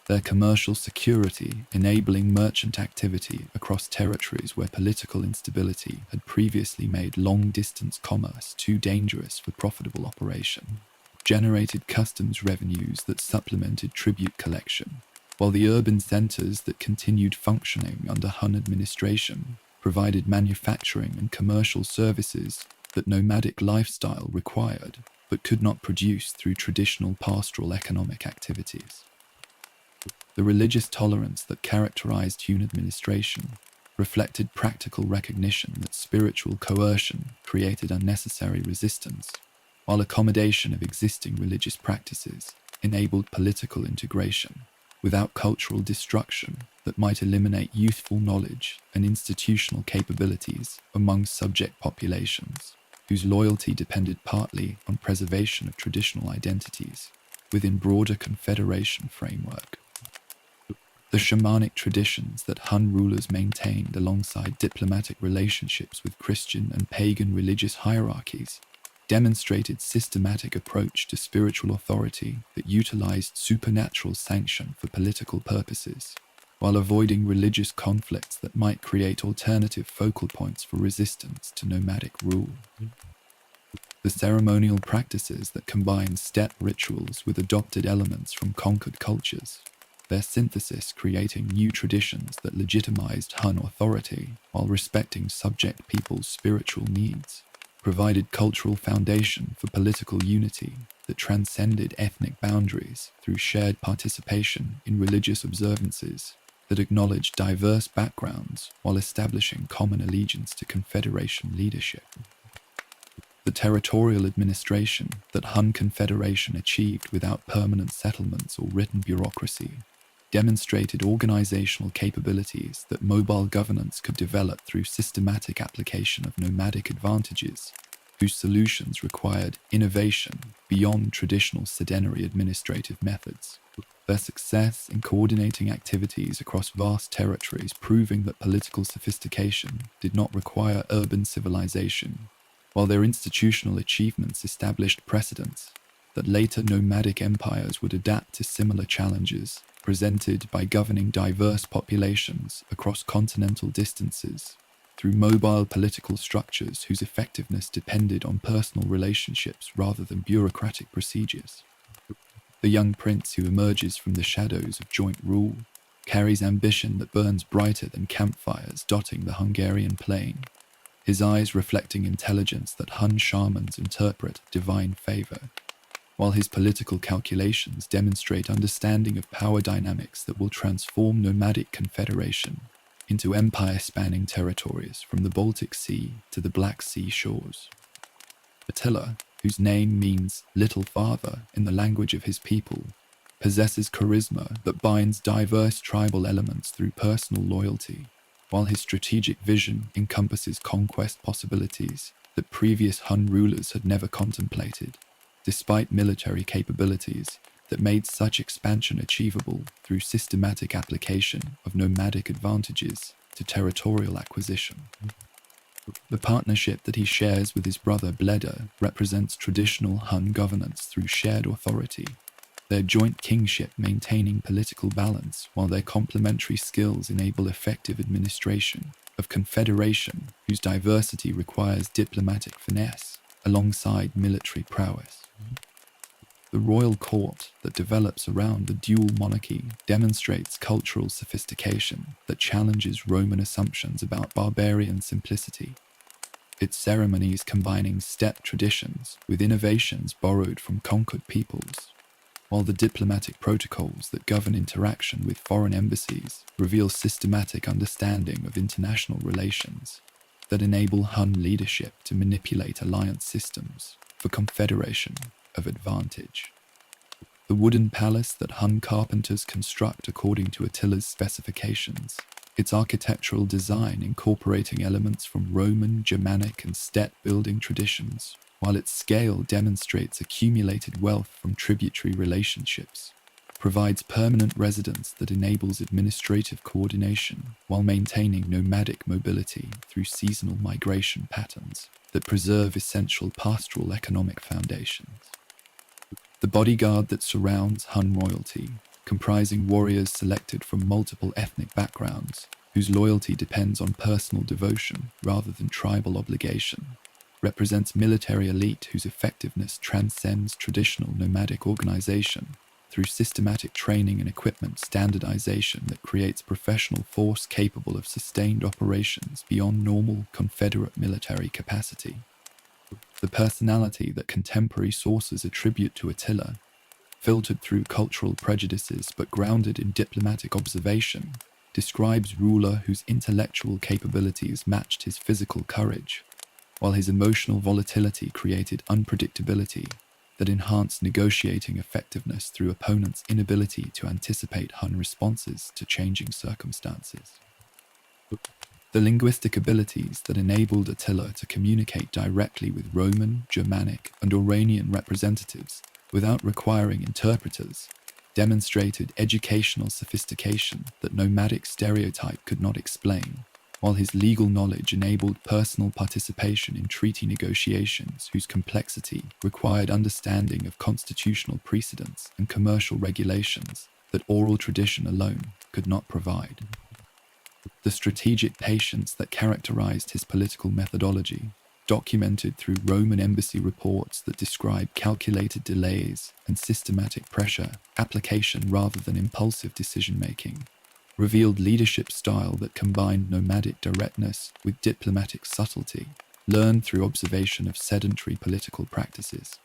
their commercial security enabling merchant activity across territories where political instability had previously made long-distance commerce too dangerous for profitable operation, generated customs revenues that supplemented tribute collection, while the urban centers that continued functioning under Hun administration provided manufacturing and commercial services that nomadic lifestyle required but could not produce through traditional pastoral economic activities. The religious tolerance that characterized Hun administration reflected practical recognition that spiritual coercion created unnecessary resistance, while accommodation of existing religious practices enabled political integration without cultural destruction that might eliminate youthful knowledge and institutional capabilities among subject populations, whose loyalty depended partly on preservation of traditional identities within broader confederation framework. The shamanic traditions that Hun rulers maintained alongside diplomatic relationships with Christian and pagan religious hierarchies demonstrated systematic approach to spiritual authority that utilized supernatural sanction for political purposes, while avoiding religious conflicts that might create alternative focal points for resistance to nomadic rule. The ceremonial practices that combine steppe rituals with adopted elements from conquered cultures, their synthesis creating new traditions that legitimized Hun authority while respecting subject peoples' spiritual needs, provided cultural foundation for political unity that transcended ethnic boundaries through shared participation in religious observances that acknowledged diverse backgrounds while establishing common allegiance to confederation leadership. The territorial administration that Hun Confederation achieved without permanent settlements or written bureaucracy demonstrated organizational capabilities that mobile governance could develop through systematic application of nomadic advantages, whose solutions required innovation beyond traditional sedentary administrative methods. Their success in coordinating activities across vast territories proving that political sophistication did not require urban civilization, while their institutional achievements established precedents that later nomadic empires would adapt to similar challenges presented by governing diverse populations across continental distances through mobile political structures whose effectiveness depended on personal relationships rather than bureaucratic procedures. The young prince who emerges from the shadows of joint rule carries ambition that burns brighter than campfires dotting the Hungarian plain, his eyes reflecting intelligence that Hun shamans interpret divine favor, while his political calculations demonstrate understanding of power dynamics that will transform nomadic confederation into empire-spanning territories from the Baltic Sea to the Black Sea shores. Attila, whose name means little father in the language of his people, possesses charisma that binds diverse tribal elements through personal loyalty, while his strategic vision encompasses conquest possibilities that previous Hun rulers had never contemplated, despite military capabilities that made such expansion achievable through systematic application of nomadic advantages to territorial acquisition. The partnership that he shares with his brother Bleda represents traditional Hun governance through shared authority, their joint kingship maintaining political balance while their complementary skills enable effective administration of confederation whose diversity requires diplomatic finesse alongside military prowess. The royal court that develops around the dual monarchy demonstrates cultural sophistication that challenges Roman assumptions about barbarian simplicity, its ceremonies combining steppe traditions with innovations borrowed from conquered peoples, while the diplomatic protocols that govern interaction with foreign embassies reveal systematic understanding of international relations that enable Hun leadership to manipulate alliance systems for confederation of advantage. The wooden palace that Hun carpenters construct according to Attila's specifications, its architectural design incorporating elements from Roman, Germanic, and steppe building traditions, while its scale demonstrates accumulated wealth from tributary relationships, provides permanent residence that enables administrative coordination while maintaining nomadic mobility through seasonal migration patterns that preserve essential pastoral economic foundations. The bodyguard that surrounds Hun royalty, comprising warriors selected from multiple ethnic backgrounds, whose loyalty depends on personal devotion rather than tribal obligation, represents military elite whose effectiveness transcends traditional nomadic organization through systematic training and equipment standardization that creates professional force capable of sustained operations beyond normal Confederate military capacity. The personality that contemporary sources attribute to Attila, filtered through cultural prejudices but grounded in diplomatic observation, describes ruler whose intellectual capabilities matched his physical courage, while his emotional volatility created unpredictability that enhanced negotiating effectiveness through opponents' inability to anticipate Hun responses to changing circumstances. The linguistic abilities that enabled Attila to communicate directly with Roman, Germanic, and Auranian representatives without requiring interpreters demonstrated educational sophistication that nomadic stereotype could not explain, while his legal knowledge enabled personal participation in treaty negotiations whose complexity required understanding of constitutional precedents and commercial regulations that oral tradition alone could not provide. The strategic patience that characterized his political methodology, documented through Roman embassy reports that describe calculated delays and systematic pressure application rather than impulsive decision-making, revealed leadership style that combined nomadic directness with diplomatic subtlety, learned through observation of sedentary political practices.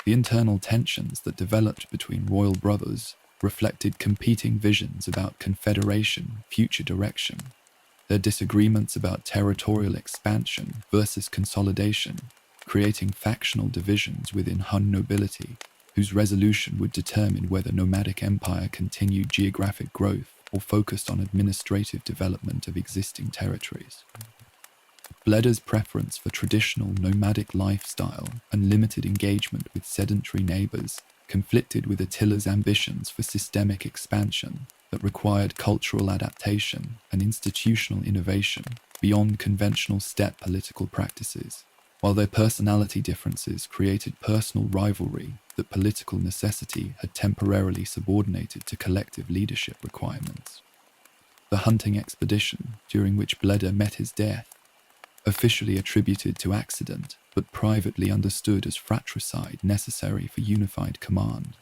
The internal tensions that developed between royal brothers reflected competing visions about confederation, future direction. Their disagreements about territorial expansion versus consolidation, creating factional divisions within Hun nobility, whose resolution would determine whether nomadic empire continued geographic growth or focused on administrative development of existing territories. Bleda's preference for traditional nomadic lifestyle and limited engagement with sedentary neighbors conflicted with Attila's ambitions for systemic expansion that required cultural adaptation and institutional innovation beyond conventional steppe political practices, while their personality differences created personal rivalry that political necessity had temporarily subordinated to collective leadership requirements. The hunting expedition, during which Bleda met his death, officially attributed to accident but privately understood as fratricide necessary for unified command,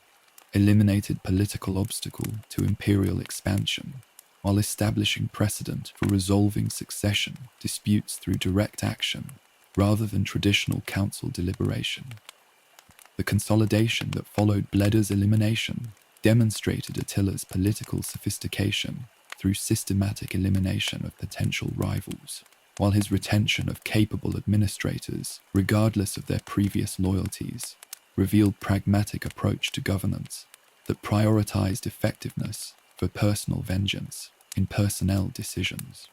eliminated political obstacle to imperial expansion while establishing precedent for resolving succession disputes through direct action rather than traditional council deliberation. The consolidation that followed Bleda's elimination demonstrated Attila's political sophistication through systematic elimination of potential rivals, while his retention of capable administrators, regardless of their previous loyalties, revealed pragmatic approach to governance that prioritized effectiveness for personal vengeance in personnel decisions.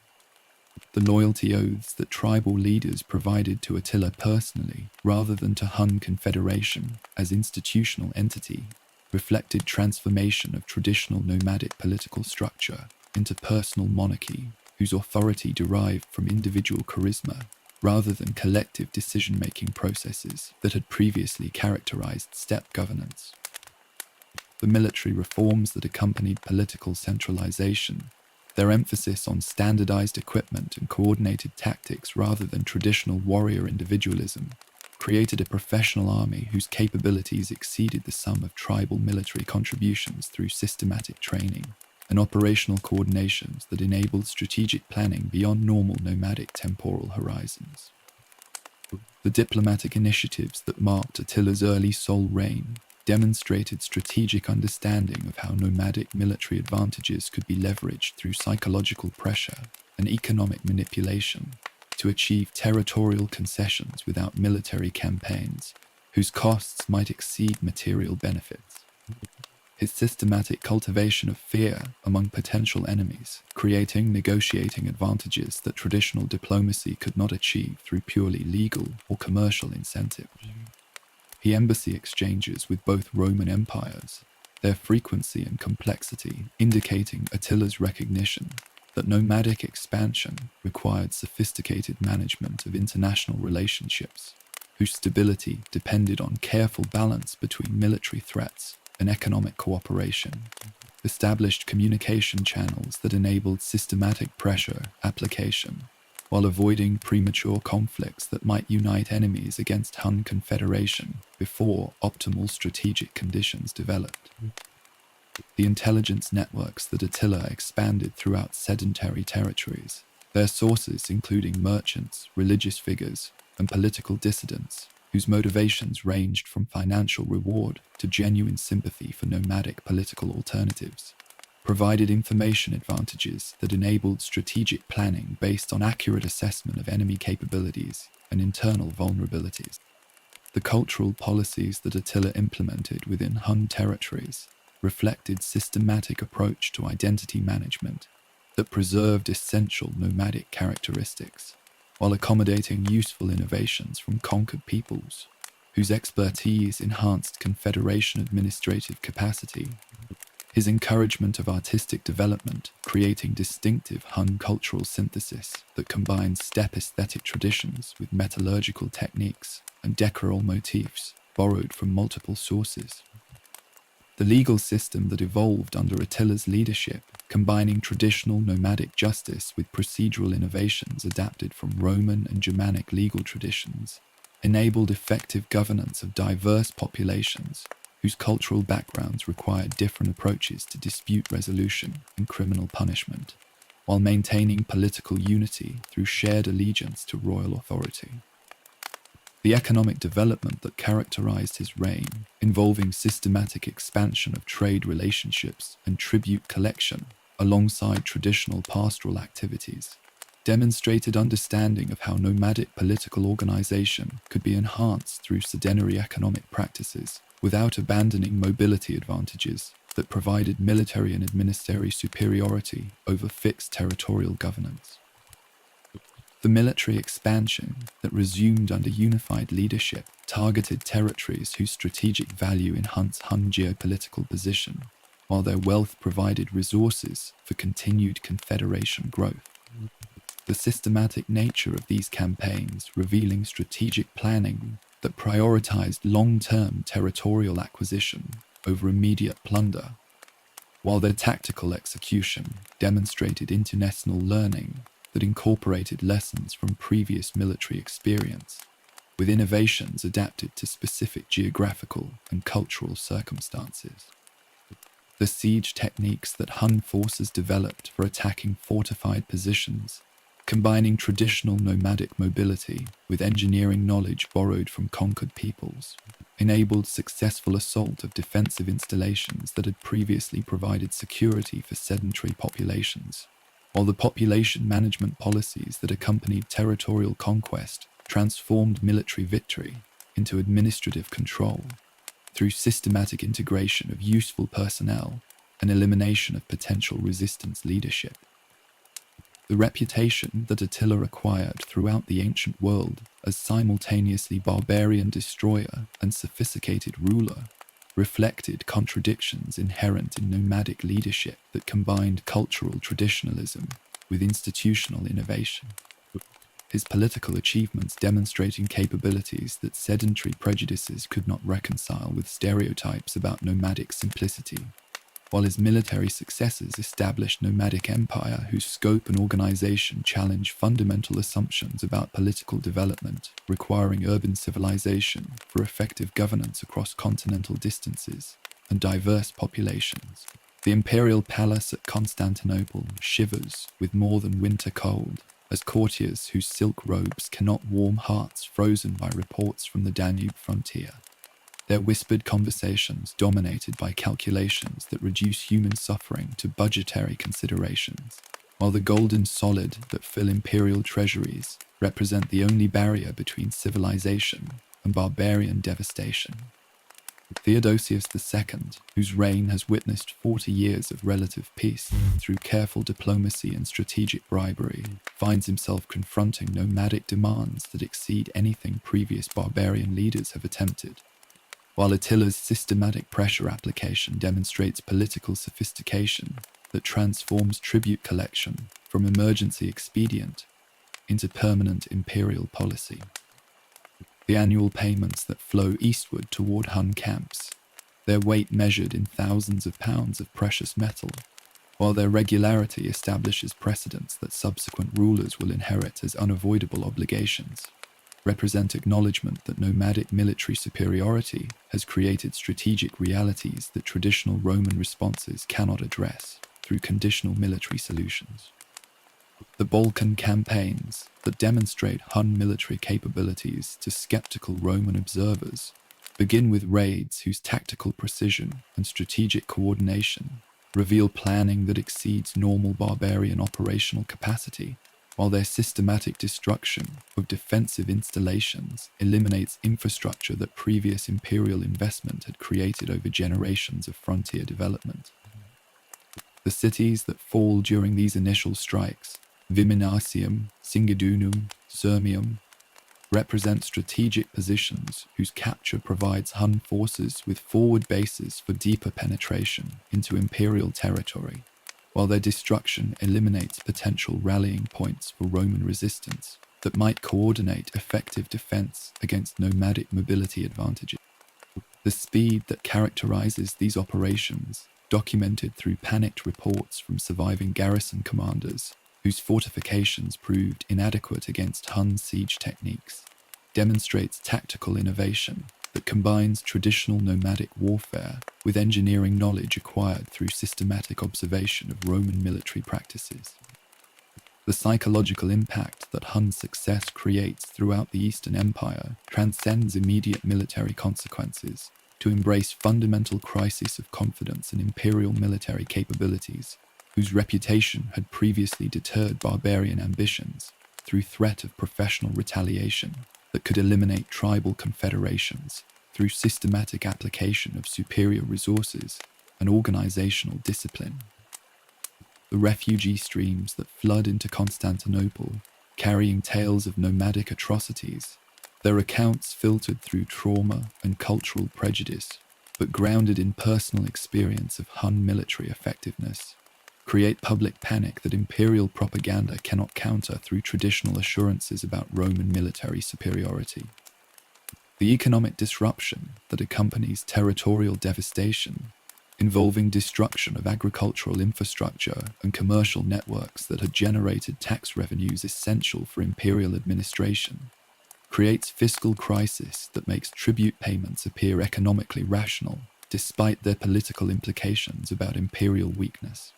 The loyalty oaths that tribal leaders provided to Attila personally rather than to Hun Confederation as institutional entity reflected transformation of traditional nomadic political structure into personal monarchy whose authority derived from individual charisma rather than collective decision-making processes that had previously characterized steppe governance. The military reforms that accompanied political centralization, their emphasis on standardized equipment and coordinated tactics rather than traditional warrior individualism, created a professional army whose capabilities exceeded the sum of tribal military contributions through systematic training and operational coordinations that enabled strategic planning beyond normal nomadic temporal horizons. The diplomatic initiatives that marked Attila's early sole reign demonstrated strategic understanding of how nomadic military advantages could be leveraged through psychological pressure and economic manipulation to achieve territorial concessions without military campaigns, whose costs might exceed material benefits. His systematic cultivation of fear among potential enemies, creating negotiating advantages that traditional diplomacy could not achieve through purely legal or commercial incentives. The embassy exchanges with both Roman empires, their frequency and complexity indicating Attila's recognition that nomadic expansion required sophisticated management of international relationships, whose stability depended on careful balance between military threats and economic cooperation, established communication channels that enabled systematic pressure application, while avoiding premature conflicts that might unite enemies against Hun Confederation before optimal strategic conditions developed. The intelligence networks that Attila expanded throughout sedentary territories, their sources including merchants, religious figures, and political dissidents, whose motivations ranged from financial reward to genuine sympathy for nomadic political alternatives, provided information advantages that enabled strategic planning based on accurate assessment of enemy capabilities and internal vulnerabilities. The cultural policies that Attila implemented within Hun territories reflected systematic approach to identity management that preserved essential nomadic characteristics, while accommodating useful innovations from conquered peoples, whose expertise enhanced Confederation administrative capacity. His encouragement of artistic development, creating distinctive Hun cultural synthesis that combines steppe aesthetic traditions with metallurgical techniques and decoral motifs borrowed from multiple sources. The legal system that evolved under Attila's leadership, combining traditional nomadic justice with procedural innovations adapted from Roman and Germanic legal traditions, enabled effective governance of diverse populations whose cultural backgrounds required different approaches to dispute resolution and criminal punishment, while maintaining political unity through shared allegiance to royal authority. The economic development that characterized his reign, involving systematic expansion of trade relationships and tribute collection alongside traditional pastoral activities, demonstrated understanding of how nomadic political organization could be enhanced through sedentary economic practices without abandoning mobility advantages that provided military and administrative superiority over fixed territorial governance. The military expansion that resumed under unified leadership targeted territories whose strategic value enhanced Hun geopolitical position, while their wealth provided resources for continued confederation growth. The systematic nature of these campaigns revealing strategic planning that prioritized long-term territorial acquisition over immediate plunder, while their tactical execution demonstrated international learning that incorporated lessons from previous military experience, with innovations adapted to specific geographical and cultural circumstances. The siege techniques that Hun forces developed for attacking fortified positions, combining traditional nomadic mobility with engineering knowledge borrowed from conquered peoples, enabled successful assault of defensive installations that had previously provided security for sedentary populations, while the population management policies that accompanied territorial conquest transformed military victory into administrative control through systematic integration of useful personnel and elimination of potential resistance leadership. The reputation that Attila acquired throughout the ancient world as simultaneously barbarian destroyer and sophisticated ruler reflected contradictions inherent in nomadic leadership that combined cultural traditionalism with institutional innovation. His political achievements demonstrating capabilities that sedentary prejudices could not reconcile with stereotypes about nomadic simplicity, while his military successes established nomadic empire whose scope and organization challenged fundamental assumptions about political development, requiring urban civilization for effective governance across continental distances and diverse populations. The imperial palace at Constantinople shivers with more than winter cold, as courtiers whose silk robes cannot warm hearts frozen by reports from the Danube frontier. Their whispered conversations dominated by calculations that reduce human suffering to budgetary considerations, while the golden solid that fill imperial treasuries represent the only barrier between civilization and barbarian devastation. Theodosius II, whose reign has witnessed 40 years of relative peace through careful diplomacy and strategic bribery, finds himself confronting nomadic demands that exceed anything previous barbarian leaders have attempted, while Attila's systematic pressure application demonstrates political sophistication that transforms tribute collection from emergency expedient into permanent imperial policy. The annual payments that flow eastward toward Hun camps, their weight measured in thousands of pounds of precious metal, while their regularity establishes precedents that subsequent rulers will inherit as unavoidable obligations, represent acknowledgement that nomadic military superiority has created strategic realities that traditional Roman responses cannot address through conditional military solutions. The Balkan campaigns that demonstrate Hun military capabilities to skeptical Roman observers begin with raids whose tactical precision and strategic coordination reveal planning that exceeds normal barbarian operational capacity, while their systematic destruction of defensive installations eliminates infrastructure that previous imperial investment had created over generations of frontier development. The cities that fall during these initial strikes, Viminacium, Singidunum, Sirmium, represent strategic positions whose capture provides Hun forces with forward bases for deeper penetration into imperial territory, while their destruction eliminates potential rallying points for Roman resistance that might coordinate effective defense against nomadic mobility advantages. The speed that characterizes these operations, documented through panicked reports from surviving garrison commanders whose fortifications proved inadequate against Hun siege techniques, demonstrates tactical innovation that combines traditional nomadic warfare with engineering knowledge acquired through systematic observation of Roman military practices. The psychological impact that Hun success creates throughout the Eastern Empire transcends immediate military consequences to embrace fundamental crises of confidence in imperial military capabilities, whose reputation had previously deterred barbarian ambitions through threat of professional retaliation that could eliminate tribal confederations through systematic application of superior resources and organizational discipline. The refugee streams that flood into Constantinople, carrying tales of nomadic atrocities, their accounts filtered through trauma and cultural prejudice, but grounded in personal experience of Hun military effectiveness, create public panic that imperial propaganda cannot counter through traditional assurances about Roman military superiority. The economic disruption that accompanies territorial devastation, involving destruction of agricultural infrastructure and commercial networks that had generated tax revenues essential for imperial administration, creates fiscal crisis that makes tribute payments appear economically rational, despite their political implications about imperial weakness.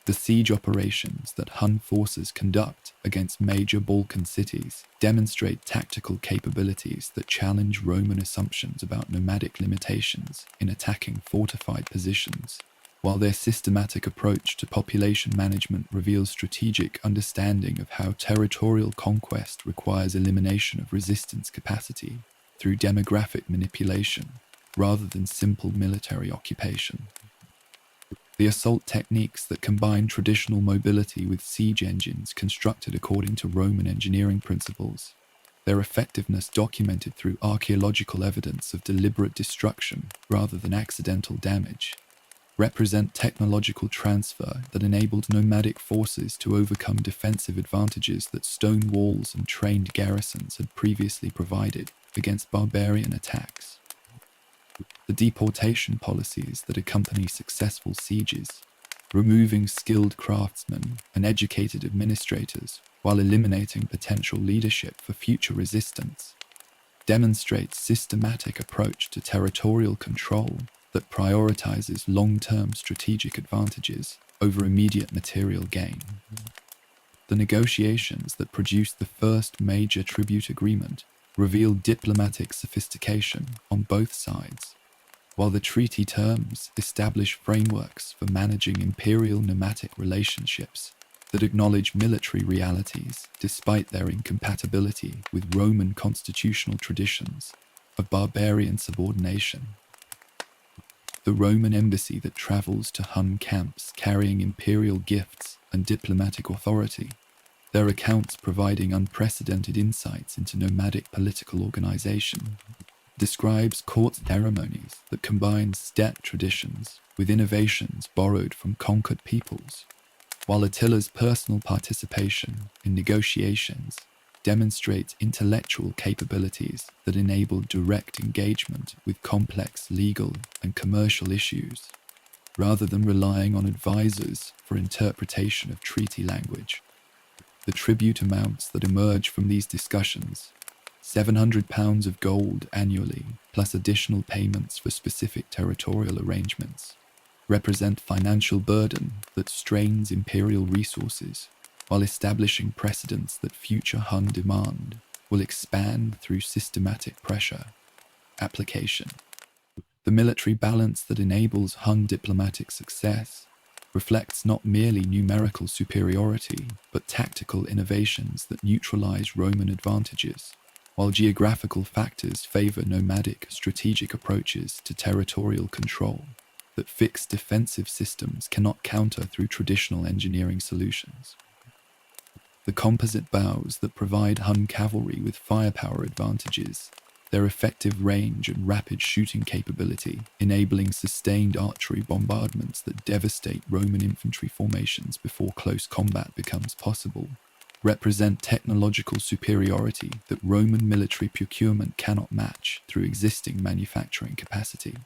The siege operations that Hun forces conduct against major Balkan cities demonstrate tactical capabilities that challenge Roman assumptions about nomadic limitations in attacking fortified positions, while their systematic approach to population management reveals strategic understanding of how territorial conquest requires elimination of resistance capacity through demographic manipulation rather than simple military occupation. The assault techniques that combine traditional mobility with siege engines constructed according to Roman engineering principles, their effectiveness documented through archaeological evidence of deliberate destruction rather than accidental damage, represent technological transfer that enabled nomadic forces to overcome defensive advantages that stone walls and trained garrisons had previously provided against barbarian attacks. The deportation policies that accompany successful sieges, removing skilled craftsmen and educated administrators while eliminating potential leadership for future resistance, demonstrates systematic approach to territorial control that prioritizes long-term strategic advantages over immediate material gain. The negotiations that produced the first major tribute agreement revealed diplomatic sophistication on both sides, while the treaty terms establish frameworks for managing imperial nomadic relationships that acknowledge military realities despite their incompatibility with Roman constitutional traditions of barbarian subordination. The Roman embassy that travels to Hun camps carrying imperial gifts and diplomatic authority, their accounts providing unprecedented insights into nomadic political organization, describes court ceremonies that combine steppe traditions with innovations borrowed from conquered peoples, while Attila's personal participation in negotiations demonstrates intellectual capabilities that enable direct engagement with complex legal and commercial issues, rather than relying on advisors for interpretation of treaty language. The tribute amounts that emerge from these discussions, £700 of gold annually, plus additional payments for specific territorial arrangements, represent financial burden that strains imperial resources, while establishing precedents that future Hun demand will expand through systematic pressure. Application. The military balance that enables Hun diplomatic success reflects not merely numerical superiority, but tactical innovations that neutralize Roman advantages, while geographical factors favor nomadic strategic approaches to territorial control that fixed defensive systems cannot counter through traditional engineering solutions. The composite bows that provide Hun cavalry with firepower advantages, their effective range and rapid shooting capability, enabling sustained archery bombardments that devastate Roman infantry formations before close combat becomes possible, represent technological superiority that Roman military procurement cannot match through existing manufacturing capacity.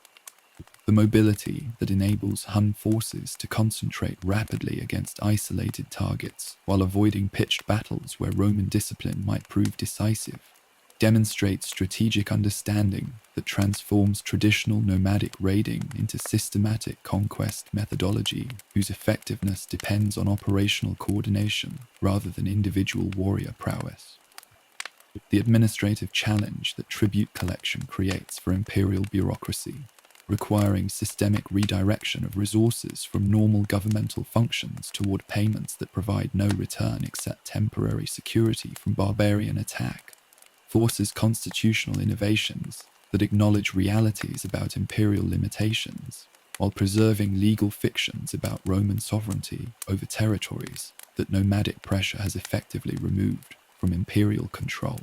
The mobility that enables Hun forces to concentrate rapidly against isolated targets while avoiding pitched battles where Roman discipline might prove decisive, demonstrates strategic understanding that transforms traditional nomadic raiding into systematic conquest methodology whose effectiveness depends on operational coordination rather than individual warrior prowess. The administrative challenge that tribute collection creates for imperial bureaucracy, requiring systemic redirection of resources from normal governmental functions toward payments that provide no return except temporary security from barbarian attack, forces constitutional innovations that acknowledge realities about imperial limitations, while preserving legal fictions about Roman sovereignty over territories that nomadic pressure has effectively removed from imperial control.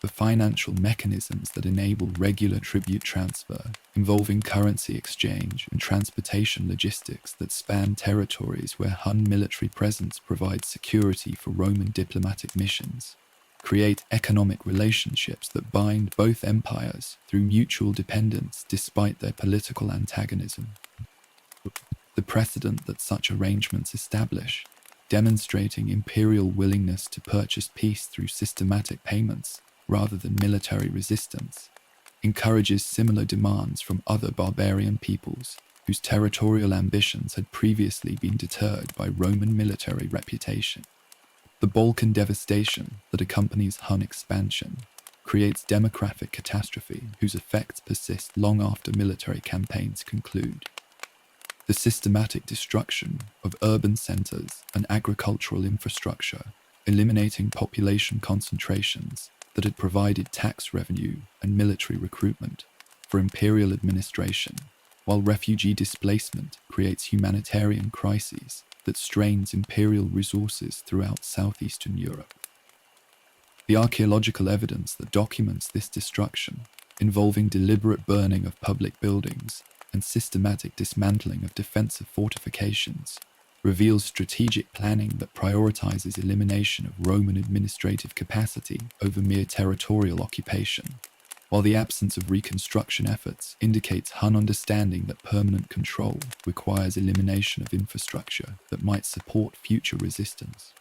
The financial mechanisms that enable regular tribute transfer, involving currency exchange and transportation logistics that span territories where Hun military presence provides security for Roman diplomatic missions, create economic relationships that bind both empires through mutual dependence despite their political antagonism. The precedent that such arrangements establish, demonstrating imperial willingness to purchase peace through systematic payments rather than military resistance, encourages similar demands from other barbarian peoples whose territorial ambitions had previously been deterred by Roman military reputation. The Balkan devastation that accompanies Hun expansion creates demographic catastrophe whose effects persist long after military campaigns conclude. The systematic destruction of urban centers and agricultural infrastructure, eliminating population concentrations that had provided tax revenue and military recruitment for imperial administration, while refugee displacement creates humanitarian crises that strains imperial resources throughout southeastern Europe. The archaeological evidence that documents this destruction, involving deliberate burning of public buildings and systematic dismantling of defensive fortifications, reveals strategic planning that prioritizes elimination of Roman administrative capacity over mere territorial occupation, while the absence of reconstruction efforts indicates Hun understanding that permanent control requires elimination of infrastructure that might support future resistance.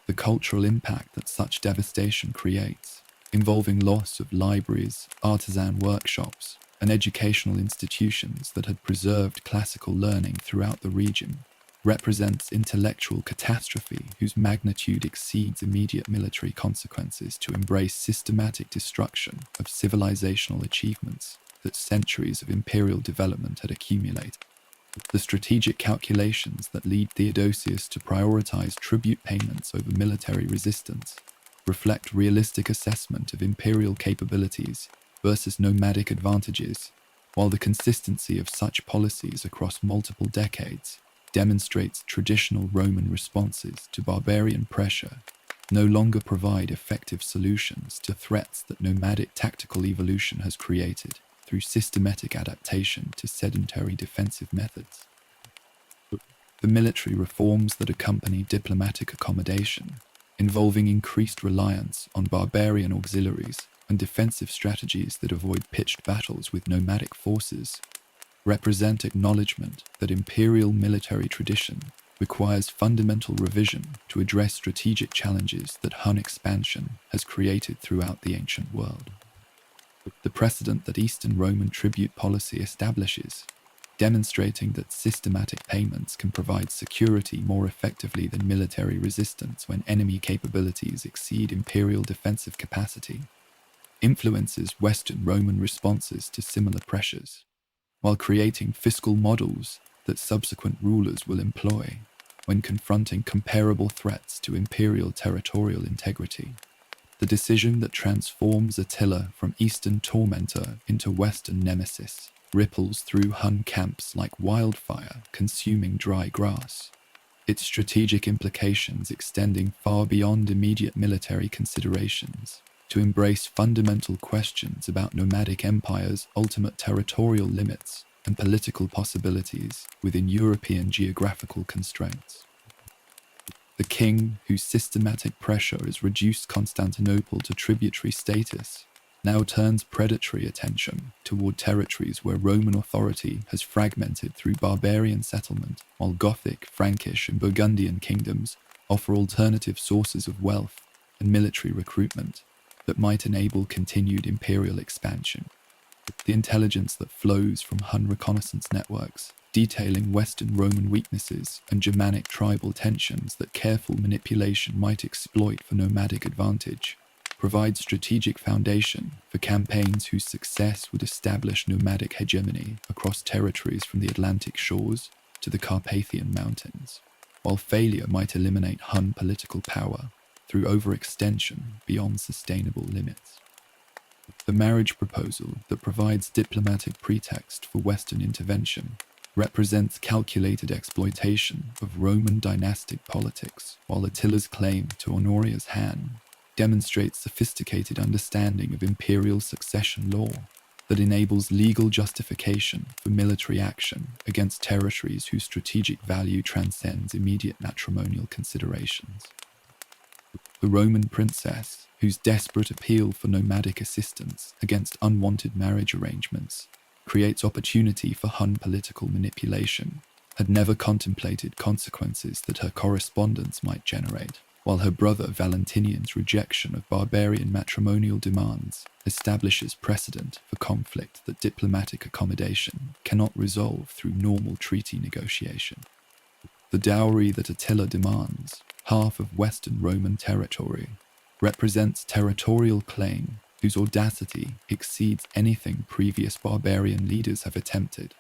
The cultural impact that such devastation creates, involving loss of libraries, artisan workshops, and educational institutions that had preserved classical learning throughout the region, represents intellectual catastrophe whose magnitude exceeds immediate military consequences to embrace systematic destruction of civilizational achievements that centuries of imperial development had accumulated. The strategic calculations that lead Theodosius to prioritize tribute payments over military resistance reflect realistic assessment of imperial capabilities versus nomadic advantages, while the consistency of such policies across multiple decades demonstrates traditional Roman responses to barbarian pressure no longer provide effective solutions to threats that nomadic tactical evolution has created through systematic adaptation to sedentary defensive methods. The military reforms that accompany diplomatic accommodation involving increased reliance on barbarian auxiliaries and defensive strategies that avoid pitched battles with nomadic forces, represent acknowledgement that imperial military tradition requires fundamental revision to address strategic challenges that Hun expansion has created throughout the ancient world. The precedent that Eastern Roman tribute policy establishes, demonstrating that systematic payments can provide security more effectively than military resistance when enemy capabilities exceed imperial defensive capacity, influences Western Roman responses to similar pressures, while creating fiscal models that subsequent rulers will employ when confronting comparable threats to imperial territorial integrity. The decision that transforms Attila from Eastern tormentor into Western nemesis ripples through Hun camps like wildfire consuming dry grass, its strategic implications extending far beyond immediate military considerations to embrace fundamental questions about nomadic empires' ultimate territorial limits and political possibilities within European geographical constraints. The king, whose systematic pressure has reduced Constantinople to tributary status, now turns predatory attention toward territories where Roman authority has fragmented through barbarian settlement, while Gothic, Frankish, and Burgundian kingdoms offer alternative sources of wealth and military recruitment that might enable continued imperial expansion. The intelligence that flows from Hun reconnaissance networks, detailing Western Roman weaknesses and Germanic tribal tensions that careful manipulation might exploit for nomadic advantage, provides strategic foundation for campaigns whose success would establish nomadic hegemony across territories from the Atlantic shores to the Carpathian Mountains, while failure might eliminate Hun political power through overextension beyond sustainable limits. The marriage proposal that provides diplomatic pretext for Western intervention represents calculated exploitation of Roman dynastic politics, while Attila's claim to Honoria's hand demonstrates sophisticated understanding of imperial succession law that enables legal justification for military action against territories whose strategic value transcends immediate matrimonial considerations. The Roman princess, whose desperate appeal for nomadic assistance against unwanted marriage arrangements creates opportunity for Hun political manipulation, had never contemplated consequences that her correspondence might generate, while her brother Valentinian's rejection of barbarian matrimonial demands establishes precedent for conflict that diplomatic accommodation cannot resolve through normal treaty negotiation. The dowry that Attila demands, half of Western Roman territory, represents territorial claim whose audacity exceeds anything previous barbarian leaders have attempted,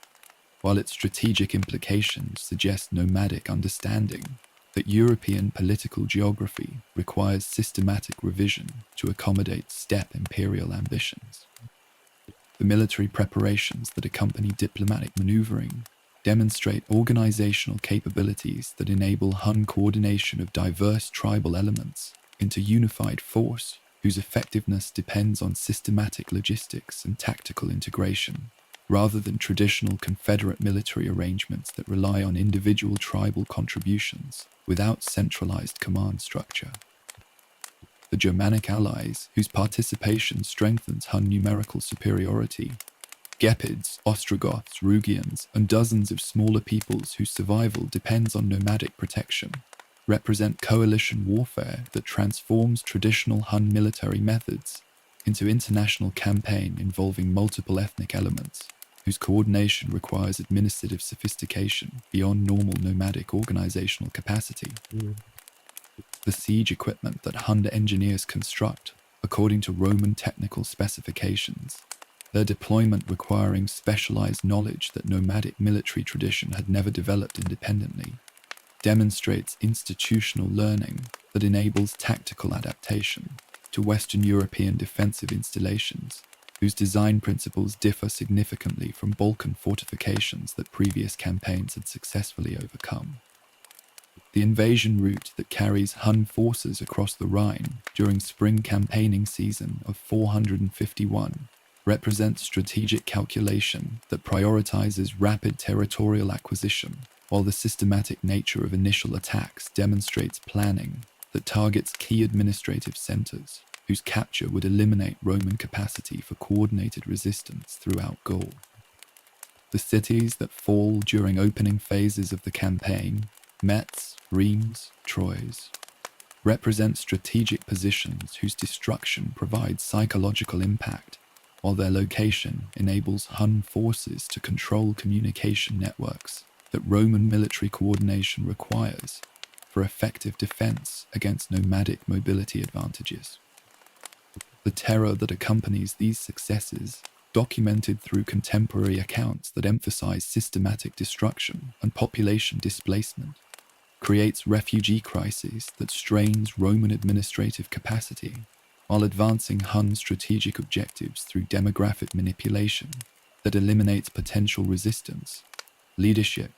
while its strategic implications suggest nomadic understanding that European political geography requires systematic revision to accommodate steppe imperial ambitions. The military preparations that accompany diplomatic maneuvering demonstrate organizational capabilities that enable Hun coordination of diverse tribal elements into unified force whose effectiveness depends on systematic logistics and tactical integration, rather than traditional Confederate military arrangements that rely on individual tribal contributions without centralized command structure. The Germanic allies, whose participation strengthens Hun numerical superiority, Gepids, Ostrogoths, Rugians, and dozens of smaller peoples whose survival depends on nomadic protection, represent coalition warfare that transforms traditional Hun military methods into international campaign involving multiple ethnic elements, whose coordination requires administrative sophistication beyond normal nomadic organizational capacity. The siege equipment that Hun engineers construct, according to Roman technical specifications, their deployment requiring specialized knowledge that nomadic military tradition had never developed independently, demonstrates institutional learning that enables tactical adaptation to Western European defensive installations, whose design principles differ significantly from Balkan fortifications that previous campaigns had successfully overcome. The invasion route that carries Hun forces across the Rhine during spring campaigning season of 451 represents strategic calculation that prioritizes rapid territorial acquisition, while the systematic nature of initial attacks demonstrates planning that targets key administrative centers, whose capture would eliminate Roman capacity for coordinated resistance throughout Gaul. The cities that fall during opening phases of the campaign, Metz, Reims, Troyes, represent strategic positions whose destruction provides psychological impact, while their location enables Hun forces to control communication networks that Roman military coordination requires for effective defense against nomadic mobility advantages. The terror that accompanies these successes, documented through contemporary accounts that emphasize systematic destruction and population displacement, creates refugee crises that strains Roman administrative capacity while advancing Hun strategic objectives through demographic manipulation that eliminates potential resistance. Leadership.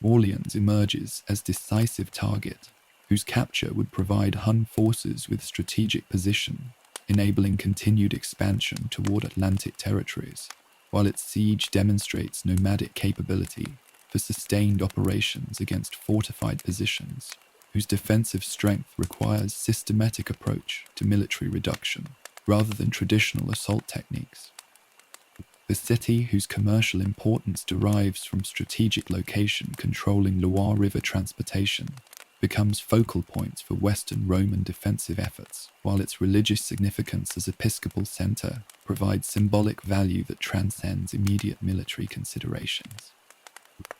Orleans emerges as decisive target, whose capture would provide Hun forces with strategic position, enabling continued expansion toward Atlantic territories, while its siege demonstrates nomadic capability for sustained operations against fortified positions, whose defensive strength requires systematic approach to military reduction rather than traditional assault techniques. The city, whose commercial importance derives from strategic location controlling Loire River transportation, becomes focal points for Western Roman defensive efforts, while its religious significance as episcopal center provides symbolic value that transcends immediate military considerations.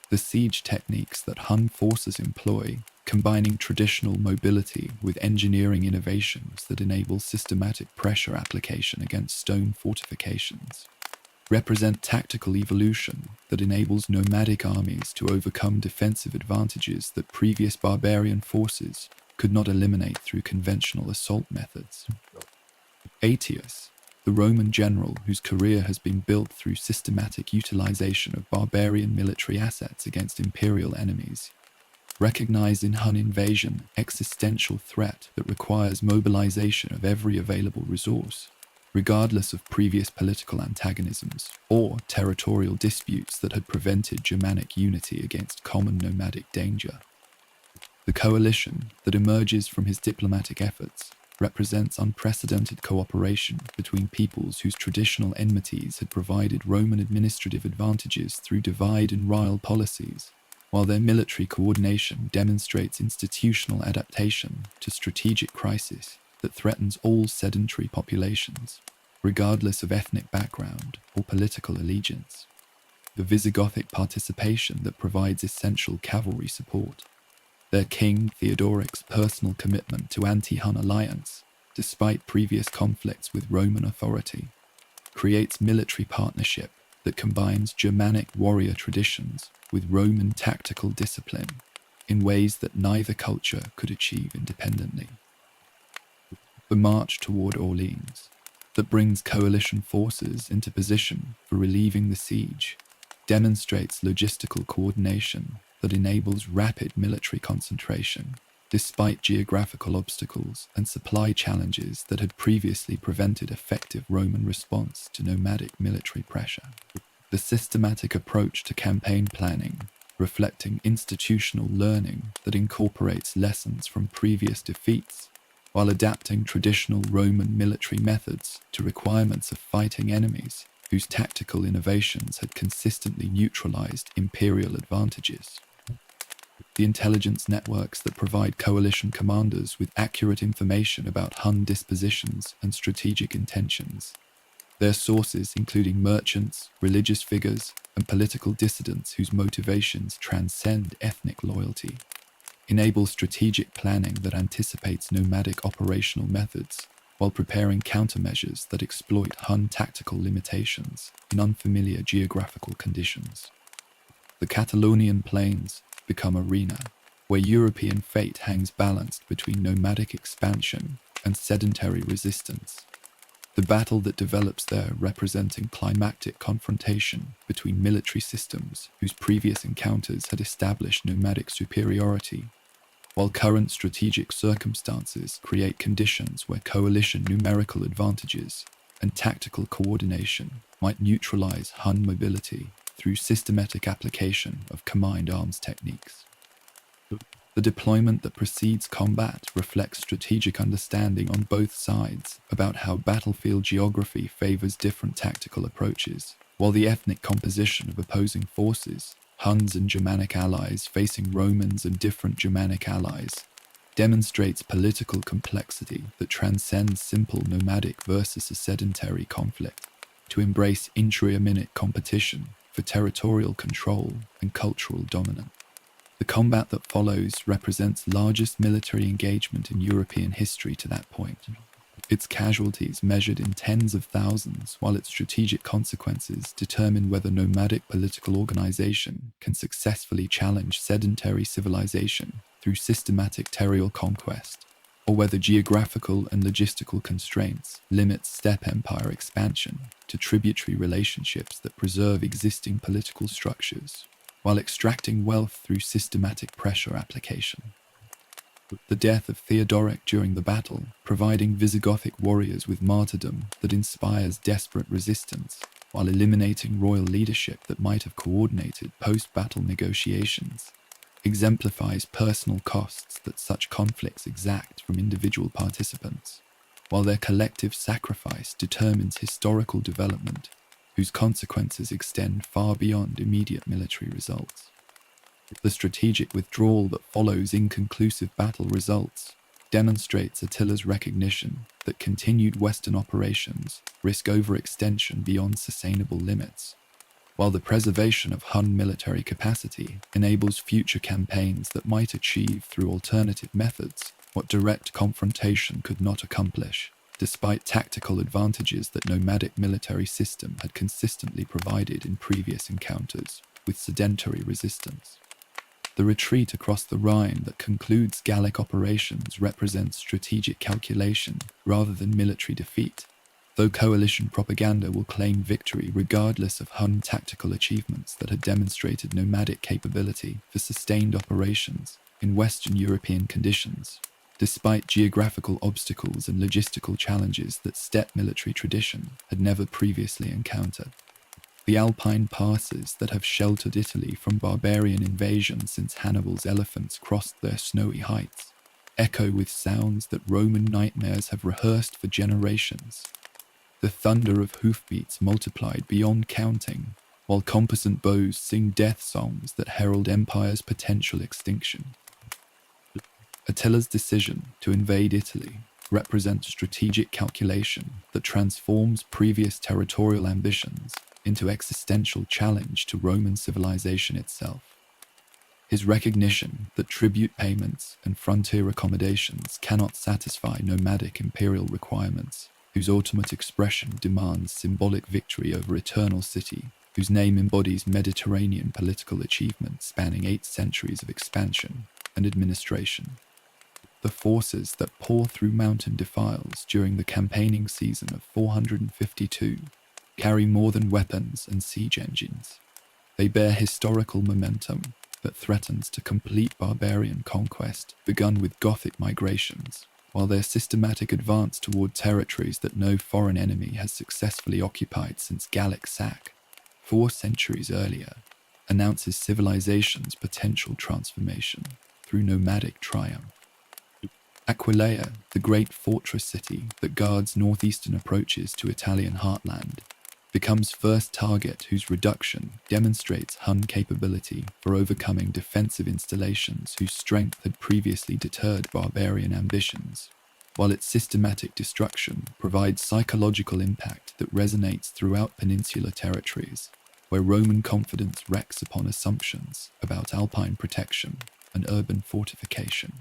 The siege techniques that Hun forces employ, combining traditional mobility with engineering innovations that enable systematic pressure application against stone fortifications, represent tactical evolution that enables nomadic armies to overcome defensive advantages that previous barbarian forces could not eliminate through conventional assault methods. Aetius, the Roman general whose career has been built through systematic utilization of barbarian military assets against imperial enemies, recognized in Hun invasion existential threat that requires mobilization of every available resource, regardless of previous political antagonisms or territorial disputes that had prevented Germanic unity against common nomadic danger. The coalition that emerges from his diplomatic efforts represents unprecedented cooperation between peoples whose traditional enmities had provided Roman administrative advantages through divide and rule policies, while their military coordination demonstrates institutional adaptation to strategic crisis that threatens all sedentary populations, regardless of ethnic background or political allegiance. The Visigothic participation that provides essential cavalry support. Their king Theodoric's personal commitment to anti-Hun alliance, despite previous conflicts with Roman authority, creates military partnership that combines Germanic warrior traditions with Roman tactical discipline in ways that neither culture could achieve independently. The march toward Orleans, that brings coalition forces into position for relieving the siege, demonstrates logistical coordination that enables rapid military concentration, despite geographical obstacles and supply challenges that had previously prevented effective Roman response to nomadic military pressure. The systematic approach to campaign planning, reflecting institutional learning that incorporates lessons from previous defeats, while adapting traditional Roman military methods to requirements of fighting enemies whose tactical innovations had consistently neutralized imperial advantages. The intelligence networks that provide coalition commanders with accurate information about Hun dispositions and strategic intentions. Their sources including merchants, religious figures, and political dissidents whose motivations transcend ethnic loyalty, enable strategic planning that anticipates nomadic operational methods while preparing countermeasures that exploit Hun tactical limitations in unfamiliar geographical conditions. The Catalaunian Plains become arena where European fate hangs balanced between nomadic expansion and sedentary resistance. The battle that develops there representing climactic confrontation between military systems whose previous encounters had established nomadic superiority, while current strategic circumstances create conditions where coalition numerical advantages and tactical coordination might neutralize Hun mobility through systematic application of combined arms techniques. The deployment that precedes combat reflects strategic understanding on both sides about how battlefield geography favors different tactical approaches, while the ethnic composition of opposing forces, Huns and Germanic allies facing Romans and different Germanic allies, demonstrates political complexity that transcends simple nomadic versus a sedentary conflict, to embrace intra-minute competition for territorial control and cultural dominance. The combat that follows represents largest military engagement in European history to that point. Its casualties measured in tens of thousands, while its strategic consequences determine whether nomadic political organization can successfully challenge sedentary civilization through systematic territorial conquest, or whether geographical and logistical constraints limit steppe empire expansion to tributary relationships that preserve existing political structures, while extracting wealth through systematic pressure application. The death of Theodoric during the battle, providing Visigothic warriors with martyrdom that inspires desperate resistance, while eliminating royal leadership that might have coordinated post-battle negotiations, exemplifies personal costs that such conflicts exact from individual participants, while their collective sacrifice determines historical development whose consequences extend far beyond immediate military results. The strategic withdrawal that follows inconclusive battle results demonstrates Attila's recognition that continued Western operations risk overextension beyond sustainable limits, while the preservation of Hun military capacity enables future campaigns that might achieve through alternative methods what direct confrontation could not accomplish, despite tactical advantages that nomadic military system had consistently provided in previous encounters with sedentary resistance. The retreat across the Rhine that concludes Gallic operations represents strategic calculation rather than military defeat, though coalition propaganda will claim victory regardless of Hun tactical achievements that had demonstrated nomadic capability for sustained operations in Western European conditions, despite geographical obstacles and logistical challenges that steppe military tradition had never previously encountered. The Alpine passes that have sheltered Italy from barbarian invasion since Hannibal's elephants crossed their snowy heights echo with sounds that Roman nightmares have rehearsed for generations. The thunder of hoofbeats multiplied beyond counting, while competent bows sing death songs that herald empire's potential extinction. Attila's decision to invade Italy represents strategic calculation that transforms previous territorial ambitions into existential challenge to Roman civilization itself. His recognition that tribute payments and frontier accommodations cannot satisfy nomadic imperial requirements, whose ultimate expression demands symbolic victory over eternal city, whose name embodies Mediterranean political achievement spanning 8 centuries of expansion and administration. The forces that pour through mountain defiles during the campaigning season of 452 carry more than weapons and siege engines. They bear historical momentum that threatens to complete barbarian conquest begun with Gothic migrations, while their systematic advance toward territories that no foreign enemy has successfully occupied since Gallic sack, 4 centuries earlier, announces civilization's potential transformation through nomadic triumph. Aquileia, the great fortress city that guards northeastern approaches to Italian heartland, becomes first target whose reduction demonstrates Hun capability for overcoming defensive installations whose strength had previously deterred barbarian ambitions, while its systematic destruction provides psychological impact that resonates throughout peninsular territories, where Roman confidence rests upon assumptions about alpine protection and urban fortification.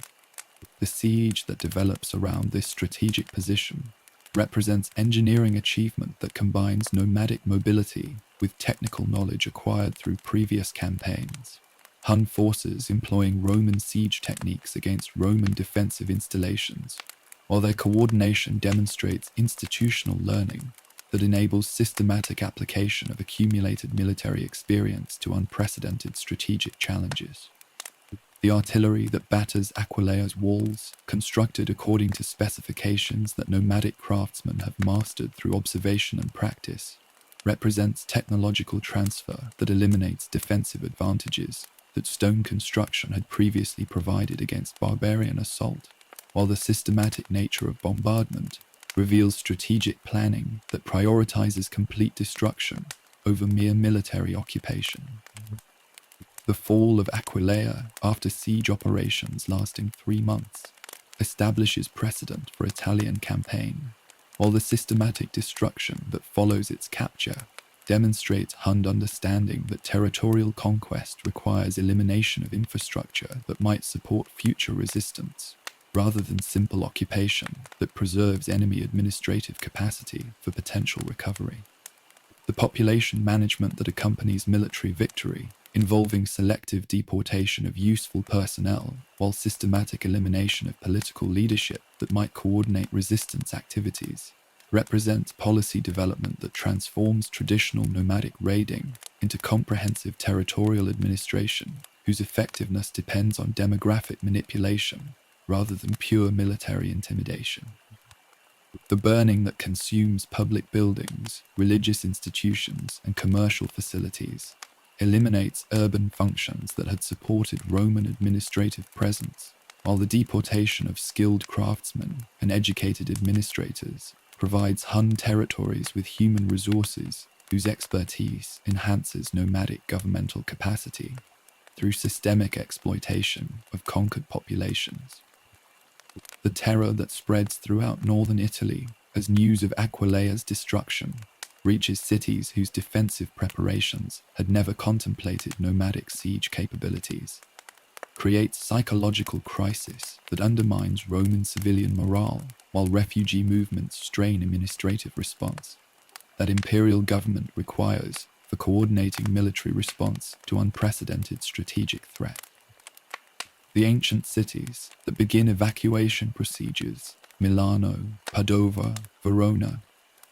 The siege that develops around this strategic position represents engineering achievement that combines nomadic mobility with technical knowledge acquired through previous campaigns. Hun forces employing Roman siege techniques against Roman defensive installations, while their coordination demonstrates institutional learning that enables systematic application of accumulated military experience to unprecedented strategic challenges. The artillery that batters Aquileia's walls, constructed according to specifications that nomadic craftsmen have mastered through observation and practice, represents technological transfer that eliminates defensive advantages that stone construction had previously provided against barbarian assault, while the systematic nature of bombardment reveals strategic planning that prioritizes complete destruction over mere military occupation. The fall of Aquileia after siege operations lasting 3 months establishes precedent for Italian campaign, while the systematic destruction that follows its capture demonstrates Hun understanding that territorial conquest requires elimination of infrastructure that might support future resistance, rather than simple occupation that preserves enemy administrative capacity for potential recovery. The population management that accompanies military victory, involving selective deportation of useful personnel while systematic elimination of political leadership that might coordinate resistance activities, represents policy development that transforms traditional nomadic raiding into comprehensive territorial administration whose effectiveness depends on demographic manipulation rather than pure military intimidation. The burning that consumes public buildings, religious institutions, and commercial facilities eliminates urban functions that had supported Roman administrative presence, while the deportation of skilled craftsmen and educated administrators provides Hun territories with human resources whose expertise enhances nomadic governmental capacity through systemic exploitation of conquered populations. The terror that spreads throughout northern Italy as news of Aquileia's destruction reaches cities whose defensive preparations had never contemplated nomadic siege capabilities, creates psychological crisis that undermines Roman civilian morale while refugee movements strain administrative response that imperial government requires for coordinating military response to unprecedented strategic threat. The ancient cities that begin evacuation procedures, Milano, Padova, Verona,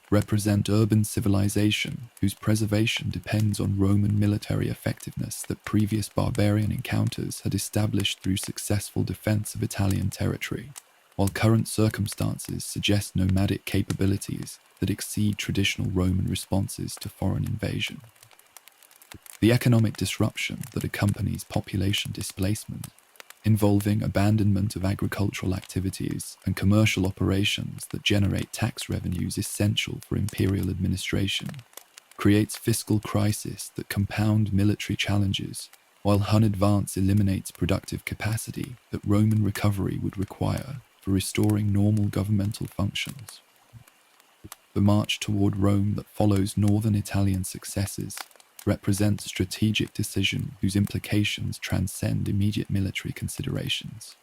represent urban civilization whose preservation depends on Roman military effectiveness that previous barbarian encounters had established through successful defense of Italian territory, while current circumstances suggest nomadic capabilities that exceed traditional Roman responses to foreign invasion. The economic disruption that accompanies population displacement, involving abandonment of agricultural activities and commercial operations that generate tax revenues essential for imperial administration, creates fiscal crises that compound military challenges, while Hun advance eliminates productive capacity that Roman recovery would require for restoring normal governmental functions. The march toward Rome that follows northern Italian successes represents strategic decision whose implications transcend immediate military considerations.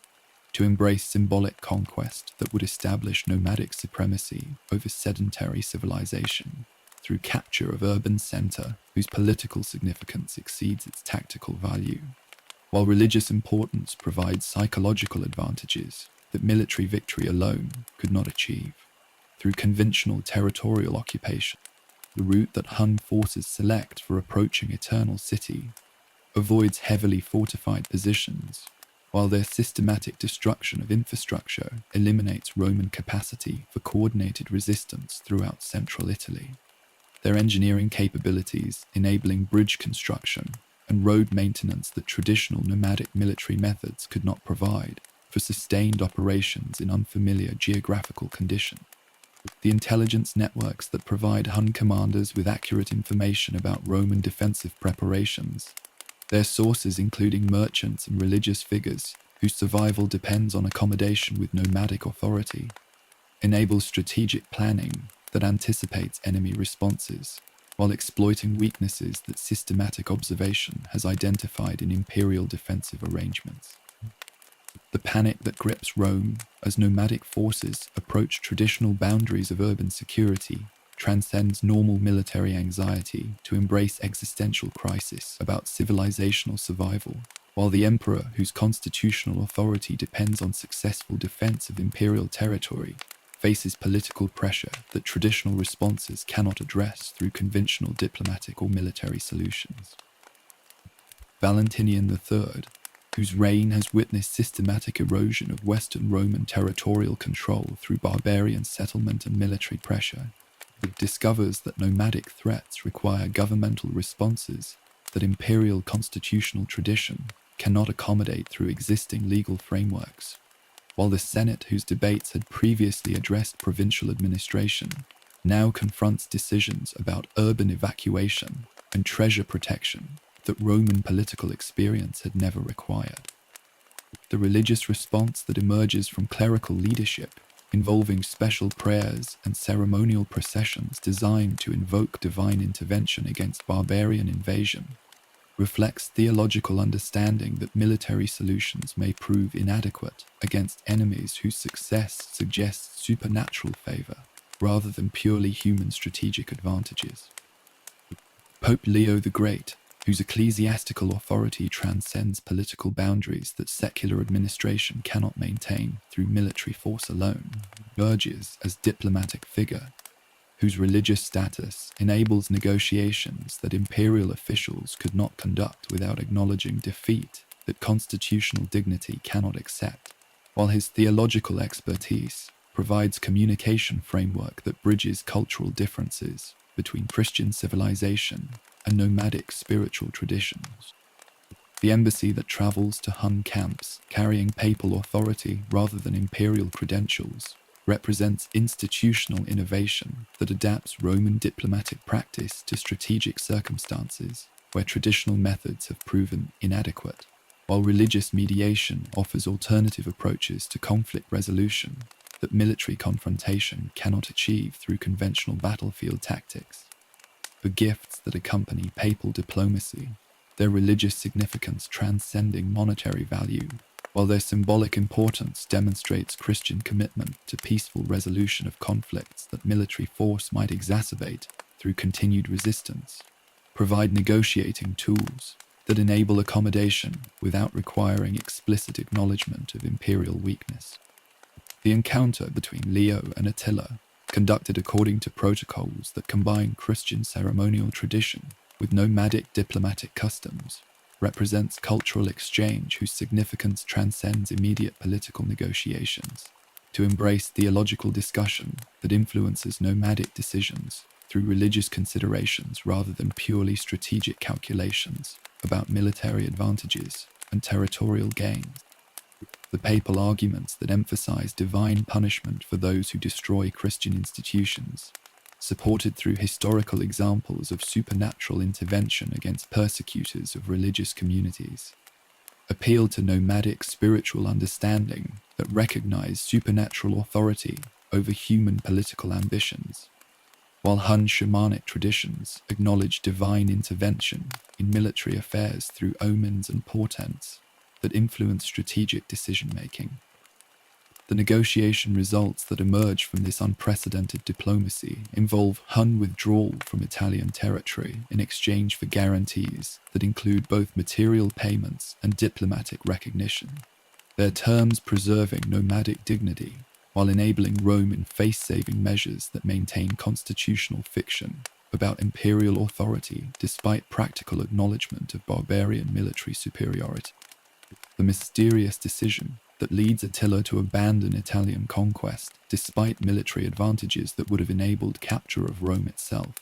To embrace symbolic conquest that would establish nomadic supremacy over sedentary civilization through capture of urban center whose political significance exceeds its tactical value, while religious importance provides psychological advantages that military victory alone could not achieve. Through conventional territorial occupation, the route that Hun forces select for approaching Eternal City avoids heavily fortified positions, while their systematic destruction of infrastructure eliminates Roman capacity for coordinated resistance throughout central Italy. Their engineering capabilities enabling bridge construction and road maintenance that traditional nomadic military methods could not provide for sustained operations in unfamiliar geographical conditions. The intelligence networks that provide Hun commanders with accurate information about Roman defensive preparations, their sources including merchants and religious figures whose survival depends on accommodation with nomadic authority, enable strategic planning that anticipates enemy responses while exploiting weaknesses that systematic observation has identified in imperial defensive arrangements. The panic that grips Rome as nomadic forces approach traditional boundaries of urban security transcends normal military anxiety to embrace existential crisis about civilizational survival, while the emperor, whose constitutional authority depends on successful defense of imperial territory, faces political pressure that traditional responses cannot address through conventional diplomatic or military solutions. Valentinian III, whose reign has witnessed systematic erosion of Western Roman territorial control through barbarian settlement and military pressure, discovers that nomadic threats require governmental responses that imperial constitutional tradition cannot accommodate through existing legal frameworks, while the Senate, whose debates had previously addressed provincial administration, now confronts decisions about urban evacuation and treasure protection that Roman political experience had never required. The religious response that emerges from clerical leadership, involving special prayers and ceremonial processions designed to invoke divine intervention against barbarian invasion, reflects theological understanding that military solutions may prove inadequate against enemies whose success suggests supernatural favor rather than purely human strategic advantages. Pope Leo the Great, whose ecclesiastical authority transcends political boundaries that secular administration cannot maintain through military force alone, emerges as diplomatic figure, whose religious status enables negotiations that imperial officials could not conduct without acknowledging defeat that constitutional dignity cannot accept, while his theological expertise provides communication framework that bridges cultural differences between Christian civilization and nomadic spiritual traditions. The embassy that travels to Hun camps carrying papal authority rather than imperial credentials represents institutional innovation that adapts Roman diplomatic practice to strategic circumstances where traditional methods have proven inadequate, while religious mediation offers alternative approaches to conflict resolution that military confrontation cannot achieve through conventional battlefield tactics. The gifts that accompany papal diplomacy, their religious significance transcending monetary value, while their symbolic importance demonstrates Christian commitment to peaceful resolution of conflicts that military force might exacerbate through continued resistance, provide negotiating tools that enable accommodation without requiring explicit acknowledgement of imperial weakness. The encounter between Leo and Attila, conducted according to protocols that combine Christian ceremonial tradition with nomadic diplomatic customs, represents cultural exchange whose significance transcends immediate political negotiations, to embrace theological discussion that influences nomadic decisions through religious considerations rather than purely strategic calculations about military advantages and territorial gains. The papal arguments that emphasize divine punishment for those who destroy Christian institutions, supported through historical examples of supernatural intervention against persecutors of religious communities, appeal to nomadic spiritual understanding that recognize supernatural authority over human political ambitions, while Hun shamanic traditions acknowledge divine intervention in military affairs through omens and portents that influence strategic decision-making. The negotiation results that emerge from this unprecedented diplomacy involve Hun withdrawal from Italian territory in exchange for guarantees that include both material payments and diplomatic recognition, their terms preserving nomadic dignity while enabling Rome in face-saving measures that maintain constitutional fiction about imperial authority despite practical acknowledgement of barbarian military superiority. The mysterious decision that leads Attila to abandon Italian conquest despite military advantages that would have enabled capture of Rome itself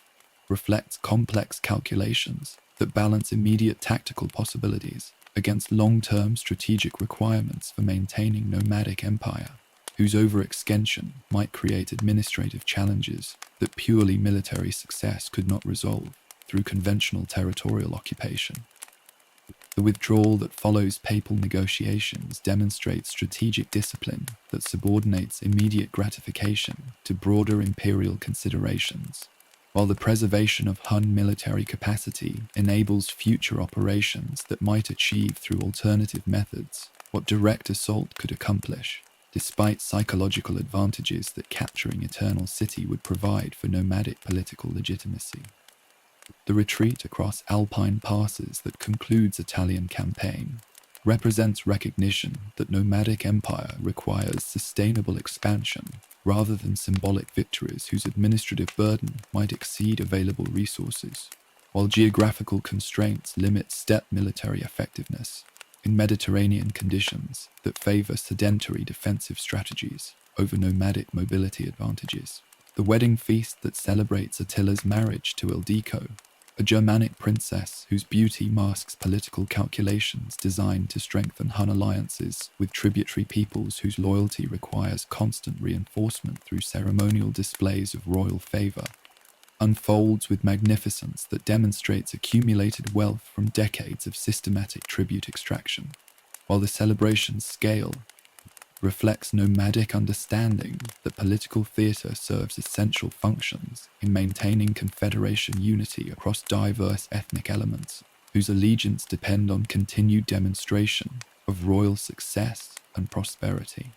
reflects complex calculations that balance immediate tactical possibilities against long-term strategic requirements for maintaining nomadic empire, whose overextension might create administrative challenges that purely military success could not resolve through conventional territorial occupation. The withdrawal that follows papal negotiations demonstrates strategic discipline that subordinates immediate gratification to broader imperial considerations, while the preservation of Hun military capacity enables future operations that might achieve through alternative methods what direct assault could accomplish, despite psychological advantages that capturing Eternal City would provide for nomadic political legitimacy. The retreat across Alpine passes that concludes Italian campaign represents recognition that nomadic empire requires sustainable expansion rather than symbolic victories whose administrative burden might exceed available resources, while geographical constraints limit steppe military effectiveness in Mediterranean conditions that favor sedentary defensive strategies over nomadic mobility advantages. The wedding feast that celebrates Attila's marriage to Ildiko a Germanic princess whose beauty masks political calculations designed to strengthen Hun alliances with tributary peoples whose loyalty requires constant reinforcement through ceremonial displays of royal favor, unfolds with magnificence that demonstrates accumulated wealth from decades of systematic tribute extraction, while the celebration's scale reflects nomadic understanding that political theatre serves essential functions in maintaining confederation unity across diverse ethnic elements whose allegiance depend on continued demonstration of royal success and prosperity.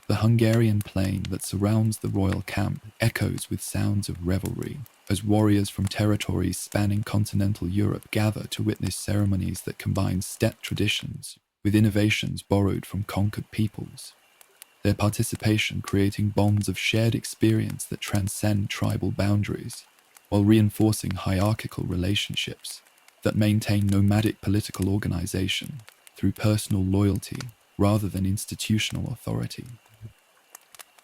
The Hungarian plain that surrounds the royal camp echoes with sounds of revelry as warriors from territories spanning continental Europe gather to witness ceremonies that combine steppe traditions with innovations borrowed from conquered peoples, their participation creating bonds of shared experience that transcend tribal boundaries, while reinforcing hierarchical relationships that maintain nomadic political organization through personal loyalty rather than institutional authority.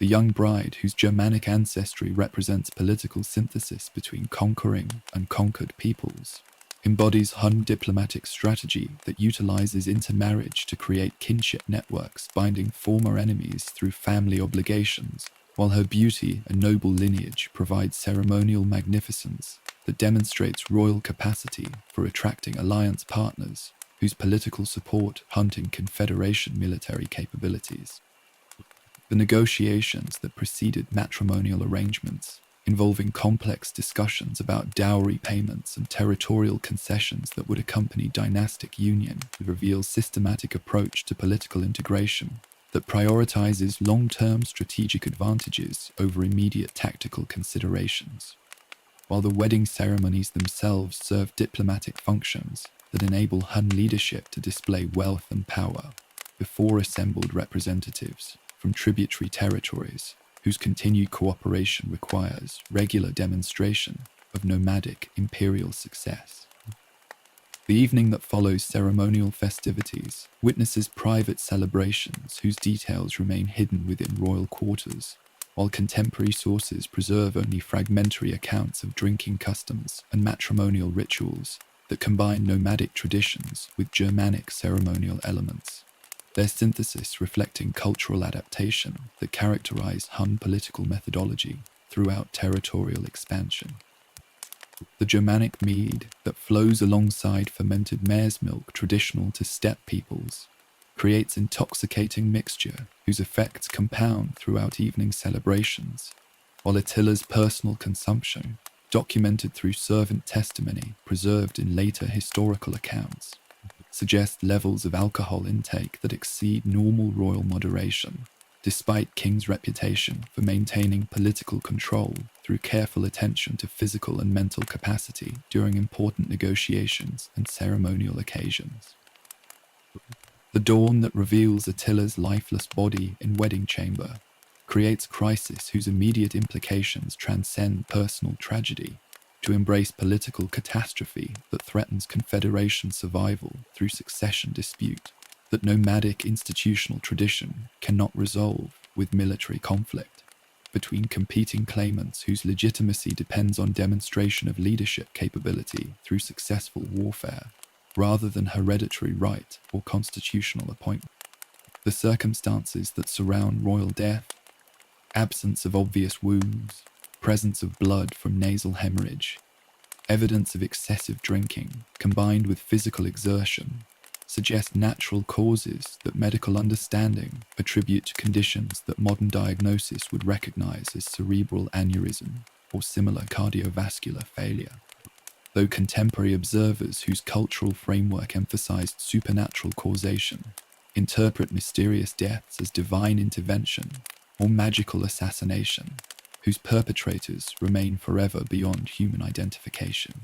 The young bride, whose Germanic ancestry represents political synthesis between conquering and conquered peoples, embodies Hun diplomatic strategy that utilizes intermarriage to create kinship networks binding former enemies through family obligations, while her beauty and noble lineage provide ceremonial magnificence that demonstrates royal capacity for attracting alliance partners whose political support hunting confederation military capabilities. The negotiations that preceded matrimonial arrangements, involving complex discussions about dowry payments and territorial concessions that would accompany dynastic union, reveal systematic approach to political integration that prioritizes long-term strategic advantages over immediate tactical considerations, while the wedding ceremonies themselves serve diplomatic functions that enable Hun leadership to display wealth and power before assembled representatives from tributary territories whose continued cooperation requires regular demonstration of nomadic imperial success. The evening that follows ceremonial festivities witnesses private celebrations whose details remain hidden within royal quarters, while contemporary sources preserve only fragmentary accounts of drinking customs and matrimonial rituals that combine nomadic traditions with Germanic ceremonial elements, their synthesis reflecting cultural adaptation that characterized Hun political methodology throughout territorial expansion. The Germanic mead that flows alongside fermented mare's milk traditional to steppe peoples creates intoxicating mixture whose effects compound throughout evening celebrations, while Attila's personal consumption, documented through servant testimony preserved in later historical accounts, suggest levels of alcohol intake that exceed normal royal moderation, despite King's reputation for maintaining political control through careful attention to physical and mental capacity during important negotiations and ceremonial occasions. The dawn that reveals Attila's lifeless body in wedding chamber creates crisis whose immediate implications transcend personal tragedy to embrace political catastrophe that threatens confederation survival through succession dispute that nomadic institutional tradition cannot resolve with military conflict between competing claimants whose legitimacy depends on demonstration of leadership capability through successful warfare rather than hereditary right or constitutional appointment. The circumstances that surround royal death, absence of obvious wounds, presence of blood from nasal hemorrhage, evidence of excessive drinking combined with physical exertion suggest natural causes that medical understanding attribute to conditions that modern diagnosis would recognize as cerebral aneurysm or similar cardiovascular failure, though contemporary observers whose cultural framework emphasized supernatural causation interpret mysterious deaths as divine intervention or magical assassination, whose perpetrators remain forever beyond human identification.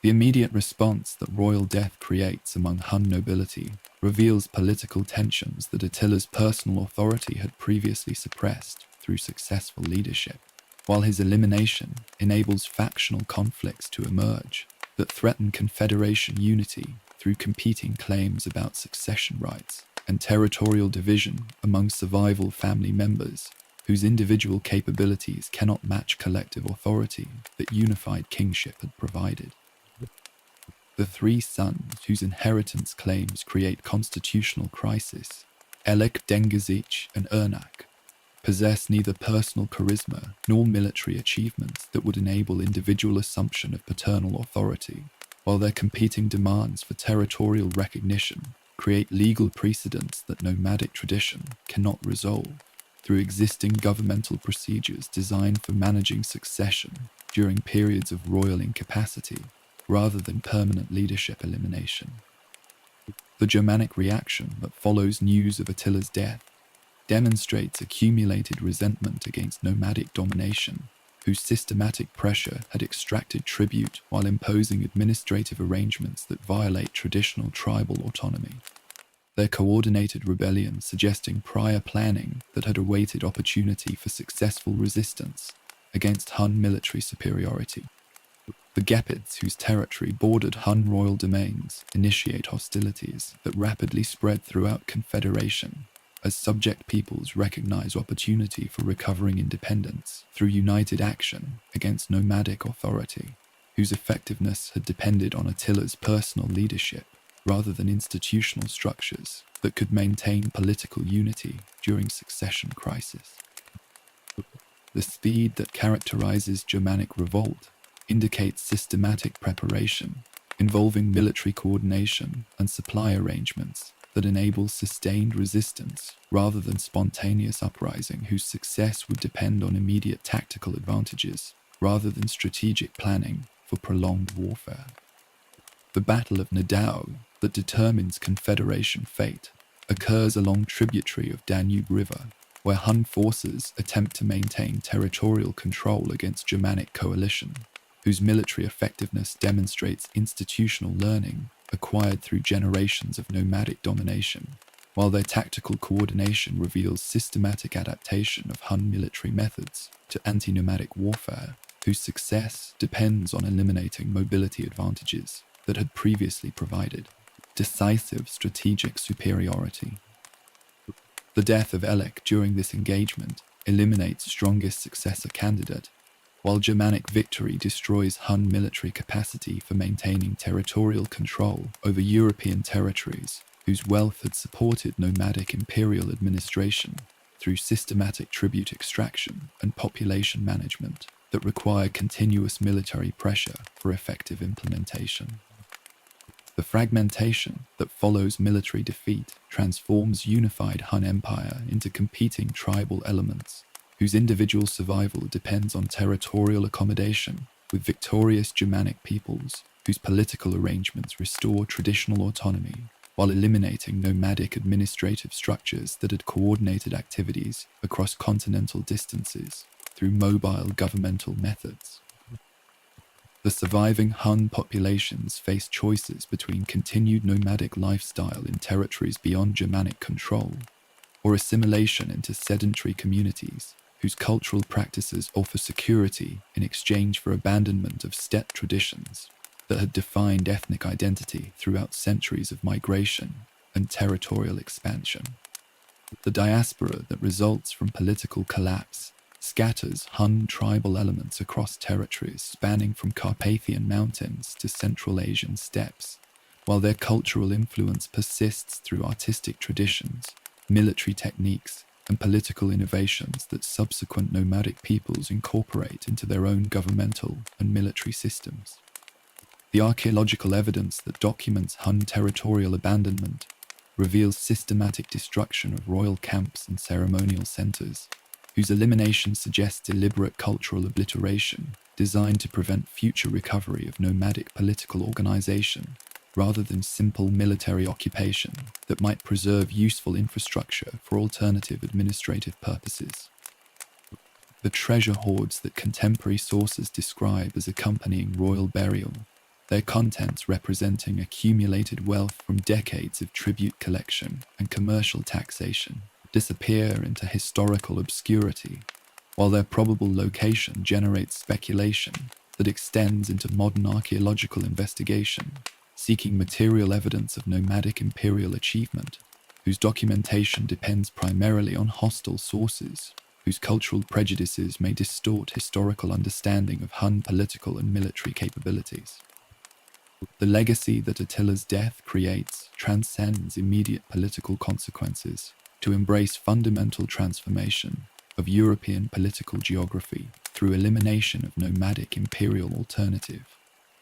The immediate response that royal death creates among Hun nobility reveals political tensions that Attila's personal authority had previously suppressed through successful leadership, while his elimination enables factional conflicts to emerge that threaten confederation unity through competing claims about succession rights and territorial division among survival family members whose individual capabilities cannot match collective authority that unified kingship had provided. The three sons whose inheritance claims create constitutional crisis, Elek, Dengizic, and Ernak, possess neither personal charisma nor military achievements that would enable individual assumption of paternal authority, while their competing demands for territorial recognition create legal precedents that nomadic tradition cannot resolve through existing governmental procedures designed for managing succession during periods of royal incapacity rather than permanent leadership elimination. The Germanic reaction that follows news of Attila's death demonstrates accumulated resentment against nomadic domination, whose systematic pressure had extracted tribute while imposing administrative arrangements that violate traditional tribal autonomy. Their coordinated rebellion suggesting prior planning that had awaited opportunity for successful resistance against Hun military superiority. The Gepids, whose territory bordered Hun royal domains, initiate hostilities that rapidly spread throughout Confederation, as subject peoples recognize opportunity for recovering independence through united action against nomadic authority, whose effectiveness had depended on Attila's personal leadership rather than institutional structures that could maintain political unity during succession crisis. The speed that characterizes Germanic revolt indicates systematic preparation involving military coordination and supply arrangements that enable sustained resistance rather than spontaneous uprising whose success would depend on immediate tactical advantages rather than strategic planning for prolonged warfare. The Battle of Nidau, that determines Confederation fate, occurs along tributary of Danube River, where Hun forces attempt to maintain territorial control against Germanic coalition, whose military effectiveness demonstrates institutional learning acquired through generations of nomadic domination, while their tactical coordination reveals systematic adaptation of Hun military methods to anti-nomadic warfare, whose success depends on eliminating mobility advantages that had previously provided decisive strategic superiority. The death of Elek during this engagement eliminates strongest successor candidate, while Germanic victory destroys Hun military capacity for maintaining territorial control over European territories whose wealth had supported nomadic imperial administration through systematic tribute extraction and population management that require continuous military pressure for effective implementation. The fragmentation that follows military defeat transforms unified Hun Empire into competing tribal elements, whose individual survival depends on territorial accommodation with victorious Germanic peoples, whose political arrangements restore traditional autonomy while eliminating nomadic administrative structures that had coordinated activities across continental distances through mobile governmental methods. The surviving Hun populations face choices between continued nomadic lifestyle in territories beyond Germanic control, or assimilation into sedentary communities whose cultural practices offer security in exchange for abandonment of steppe traditions that had defined ethnic identity throughout centuries of migration and territorial expansion. The diaspora that results from political collapse scatters Hun tribal elements across territories spanning from Carpathian mountains to Central Asian steppes, while their cultural influence persists through artistic traditions, military techniques, and political innovations that subsequent nomadic peoples incorporate into their own governmental and military systems. The archaeological evidence that documents Hun territorial abandonment reveals systematic destruction of royal camps and ceremonial centers, whose elimination suggests deliberate cultural obliteration designed to prevent future recovery of nomadic political organization rather than simple military occupation that might preserve useful infrastructure for alternative administrative purposes. The treasure hoards that contemporary sources describe as accompanying royal burial, their contents representing accumulated wealth from decades of tribute collection and commercial taxation, disappear into historical obscurity, while their probable location generates speculation that extends into modern archaeological investigation, seeking material evidence of nomadic imperial achievement, whose documentation depends primarily on hostile sources, whose cultural prejudices may distort historical understanding of Hun political and military capabilities. The legacy that Attila's death creates transcends immediate political consequences to embrace fundamental transformation of European political geography through elimination of nomadic imperial alternative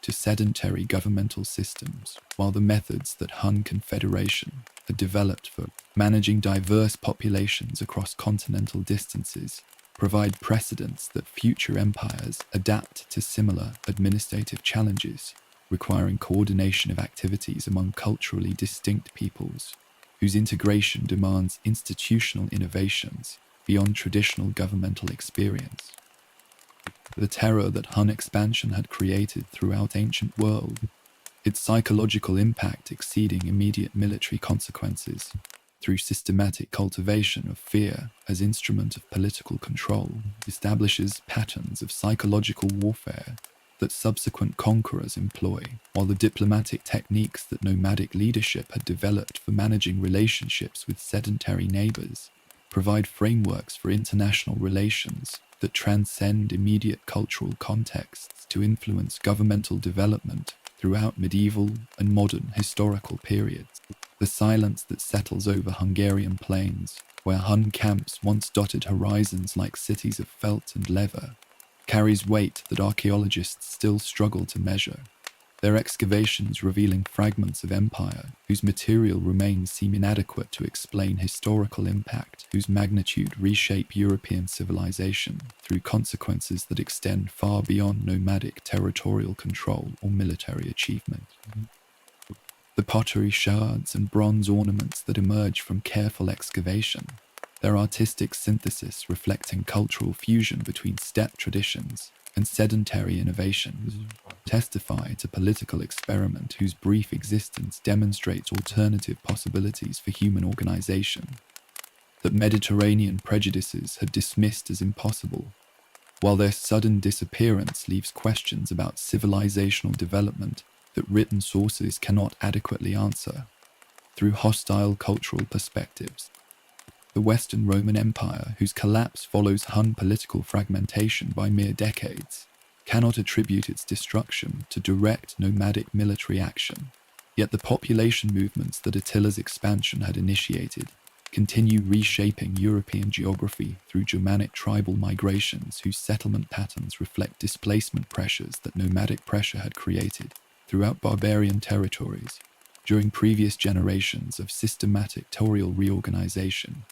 to sedentary governmental systems, while the methods that Hun Confederation had developed for managing diverse populations across continental distances provide precedents that future empires adapt to similar administrative challenges, requiring coordination of activities among culturally distinct peoples, whose integration demands institutional innovations beyond traditional governmental experience. The terror that Hun expansion had created throughout ancient world, its psychological impact exceeding immediate military consequences, through systematic cultivation of fear as instrument of political control, establishes patterns of psychological warfare that subsequent conquerors employ, while the diplomatic techniques that nomadic leadership had developed for managing relationships with sedentary neighbors provide frameworks for international relations that transcend immediate cultural contexts to influence governmental development throughout medieval and modern historical periods. The silence that settles over Hungarian plains, where Hun camps once dotted horizons like cities of felt and leather, carries weight that archaeologists still struggle to measure. Their excavations revealing fragments of empire whose material remains seem inadequate to explain historical impact, whose magnitude reshape European civilization through consequences that extend far beyond nomadic territorial control or military achievement. The pottery shards and bronze ornaments that emerge from careful excavation, their artistic synthesis reflecting cultural fusion between steppe traditions and sedentary innovations, testify to political experiment whose brief existence demonstrates alternative possibilities for human organization that Mediterranean prejudices had dismissed as impossible, while their sudden disappearance leaves questions about civilizational development that written sources cannot adequately answer. Through hostile cultural perspectives, the Western Roman Empire, whose collapse follows Hun political fragmentation by mere decades, cannot attribute its destruction to direct nomadic military action. Yet the population movements that Attila's expansion had initiated continue reshaping European geography through Germanic tribal migrations whose settlement patterns reflect displacement pressures that nomadic pressure had created throughout barbarian territories during previous generations of systematic territorial reorganization.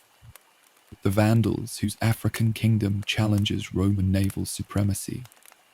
The Vandals, whose African kingdom challenges Roman naval supremacy,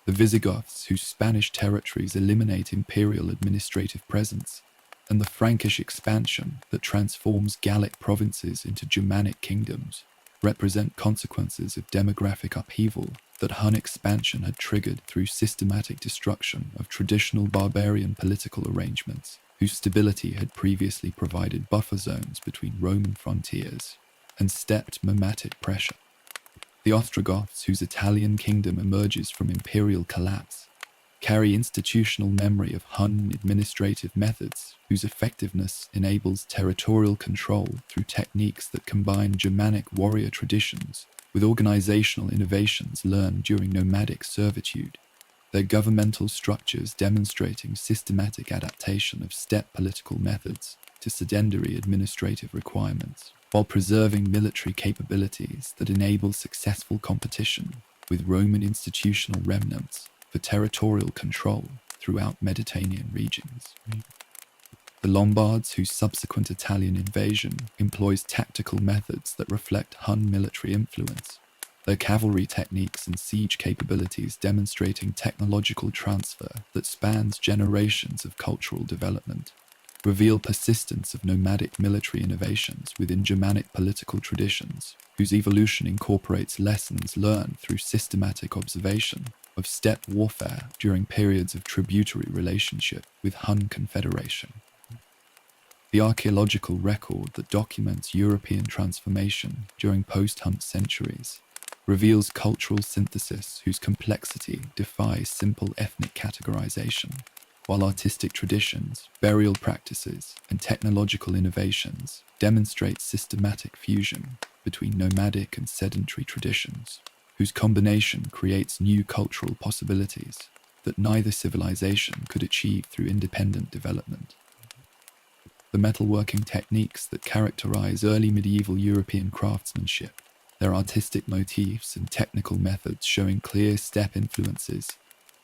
the Visigoths, whose Spanish territories eliminate imperial administrative presence, and the Frankish expansion that transforms Gallic provinces into Germanic kingdoms, represent consequences of demographic upheaval that Hun expansion had triggered through systematic destruction of traditional barbarian political arrangements, whose stability had previously provided buffer zones between Roman frontiers and stepped mimetic pressure. The Ostrogoths, whose Italian kingdom emerges from imperial collapse, carry institutional memory of Hun administrative methods whose effectiveness enables territorial control through techniques that combine Germanic warrior traditions with organizational innovations learned during nomadic servitude, their governmental structures demonstrating systematic adaptation of steppe political methods to sedentary administrative requirements, while preserving military capabilities that enable successful competition with Roman institutional remnants for territorial control throughout Mediterranean regions. The Lombards, whose subsequent Italian invasion employs tactical methods that reflect Hun military influence, their cavalry techniques and siege capabilities demonstrating technological transfer that spans generations of cultural development, reveal persistence of nomadic military innovations within Germanic political traditions, whose evolution incorporates lessons learned through systematic observation of steppe warfare during periods of tributary relationship with Hun Confederation. The archaeological record that documents European transformation during post-Hun centuries reveals cultural synthesis whose complexity defies simple ethnic categorization, while artistic traditions, burial practices, and technological innovations demonstrate systematic fusion between nomadic and sedentary traditions, whose combination creates new cultural possibilities that neither civilization could achieve through independent development. The metalworking techniques that characterize early medieval European craftsmanship, their artistic motifs and technical methods showing clear steppe influences,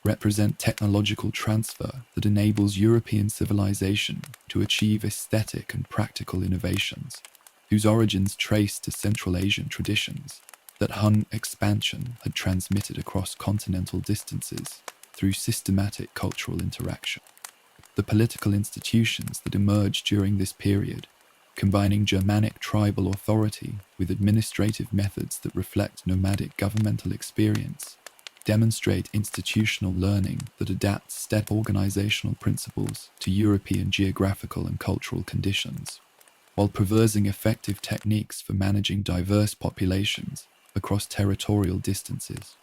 represent technological transfer that enables European civilization to achieve aesthetic and practical innovations, whose origins trace to Central Asian traditions that Hun expansion had transmitted across continental distances through systematic cultural interaction. The political institutions that emerged during this period, combining Germanic tribal authority with administrative methods that reflect nomadic governmental experience, demonstrate institutional learning that adapts steppe organizational principles to European geographical and cultural conditions, while preserving effective techniques for managing diverse populations across territorial distances.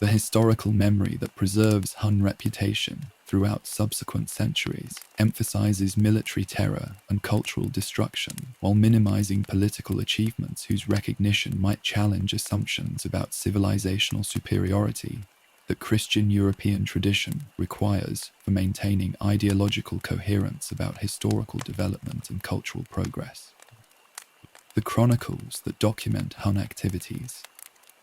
The historical memory that preserves Hun reputation throughout subsequent centuries emphasizes military terror and cultural destruction while minimizing political achievements whose recognition might challenge assumptions about civilizational superiority that Christian European tradition requires for maintaining ideological coherence about historical development and cultural progress. The chronicles that document Hun activities,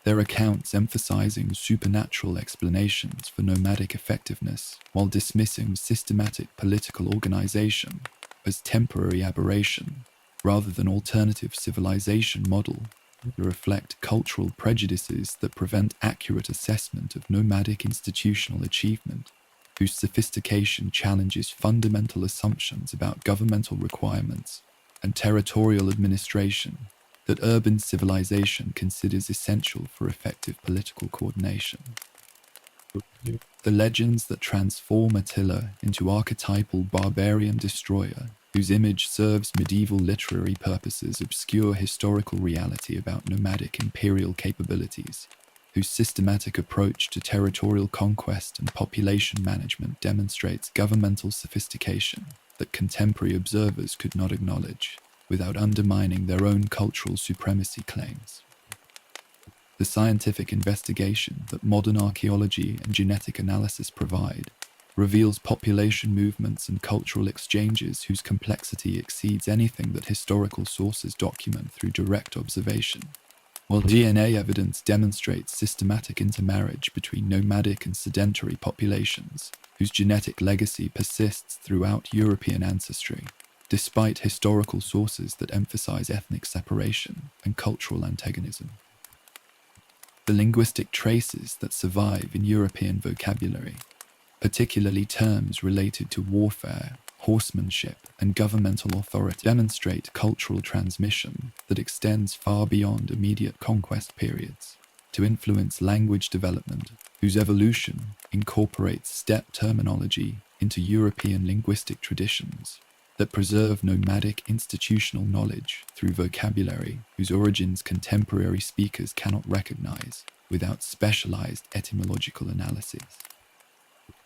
their accounts emphasizing supernatural explanations for nomadic effectiveness while dismissing systematic political organization as temporary aberration rather than alternative civilization model, reflect cultural prejudices that prevent accurate assessment of nomadic institutional achievement, whose sophistication challenges fundamental assumptions about governmental requirements and territorial administration that urban civilization considers essential for effective political coordination. The legends that transform Attila into archetypal barbarian destroyer, whose image serves medieval literary purposes, obscure historical reality about nomadic imperial capabilities, whose systematic approach to territorial conquest and population management demonstrates governmental sophistication that contemporary observers could not acknowledge without undermining their own cultural supremacy claims. The scientific investigation that modern archaeology and genetic analysis provide reveals population movements and cultural exchanges whose complexity exceeds anything that historical sources document through direct observation, while DNA evidence demonstrates systematic intermarriage between nomadic and sedentary populations whose genetic legacy persists throughout European ancestry, despite historical sources that emphasize ethnic separation and cultural antagonism. The linguistic traces that survive in European vocabulary, particularly terms related to warfare, horsemanship, and governmental authority, demonstrate cultural transmission that extends far beyond immediate conquest periods to influence language development, whose evolution incorporates steppe terminology into European linguistic traditions that preserve nomadic institutional knowledge through vocabulary whose origins contemporary speakers cannot recognize without specialized etymological analyses.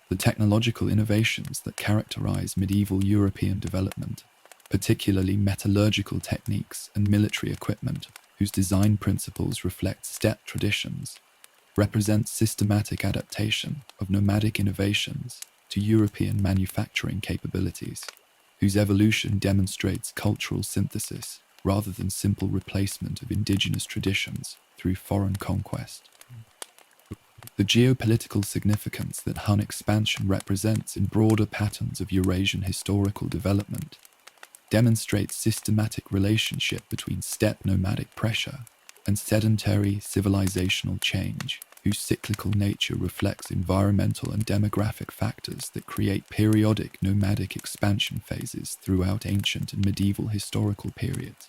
The technological innovations that characterize medieval European development, particularly metallurgical techniques and military equipment whose design principles reflect steppe traditions, represent systematic adaptation of nomadic innovations to European manufacturing capabilities, whose evolution demonstrates cultural synthesis rather than simple replacement of indigenous traditions through foreign conquest. The geopolitical significance that Hun expansion represents in broader patterns of Eurasian historical development demonstrates systematic relationship between steppe nomadic pressure and sedentary civilizational change, whose cyclical nature reflects environmental and demographic factors that create periodic nomadic expansion phases throughout ancient and medieval historical periods.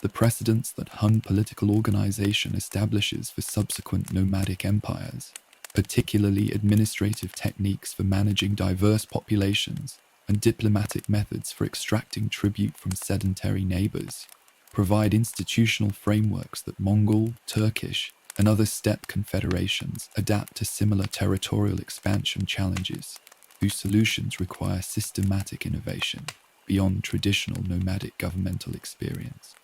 The precedents that Hun political organization establishes for subsequent nomadic empires, particularly administrative techniques for managing diverse populations and diplomatic methods for extracting tribute from sedentary neighbors, provide institutional frameworks that Mongol, Turkish, and other steppe confederations adapt to similar territorial expansion challenges, whose solutions require systematic innovation beyond traditional nomadic governmental experience.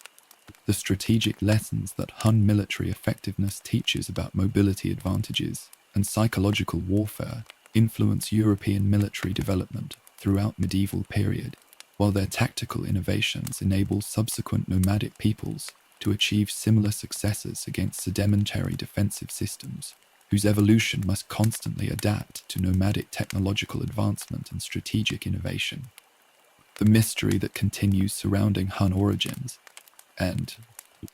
The strategic lessons that Hun military effectiveness teaches about mobility advantages and psychological warfare influence European military development throughout medieval period, while their tactical innovations enable subsequent nomadic peoples to achieve similar successes against sedimentary defensive systems, whose evolution must constantly adapt to nomadic technological advancement and strategic innovation. The mystery that continues surrounding Hun origins and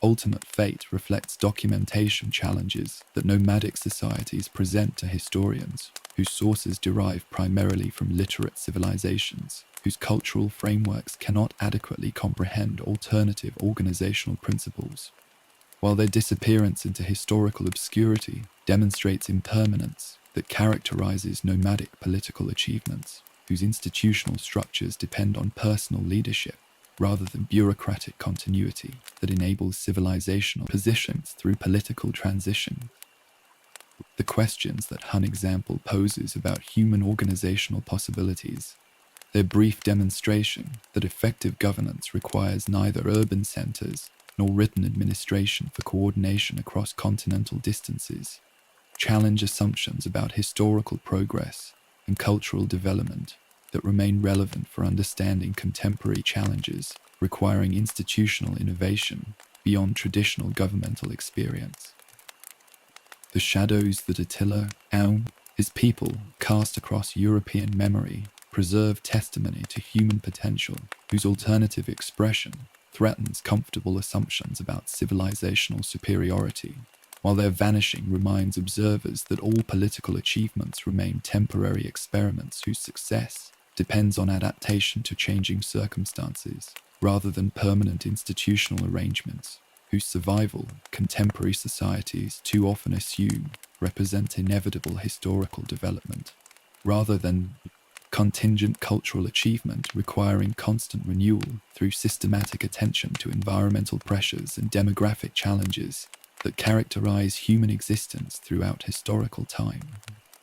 ultimate fate reflects documentation challenges that nomadic societies present to historians, whose sources derive primarily from literate civilizations, whose cultural frameworks cannot adequately comprehend alternative organizational principles. While their disappearance into historical obscurity demonstrates impermanence that characterizes nomadic political achievements, whose institutional structures depend on personal leadership rather than bureaucratic continuity that enables civilizational positions through political transition. The questions that Hun example poses about human organizational possibilities, their brief demonstration that effective governance requires neither urban centers nor written administration for coordination across continental distances, challenge assumptions about historical progress and cultural development that remain relevant for understanding contemporary challenges requiring institutional innovation beyond traditional governmental experience. The shadows that Attila, his people cast across European memory preserve testimony to human potential whose alternative expression threatens comfortable assumptions about civilizational superiority, while their vanishing reminds observers that all political achievements remain temporary experiments whose success depends on adaptation to changing circumstances, rather than permanent institutional arrangements, whose survival contemporary societies too often assume represent inevitable historical development, rather than contingent cultural achievement requiring constant renewal through systematic attention to environmental pressures and demographic challenges that characterize human existence throughout historical time.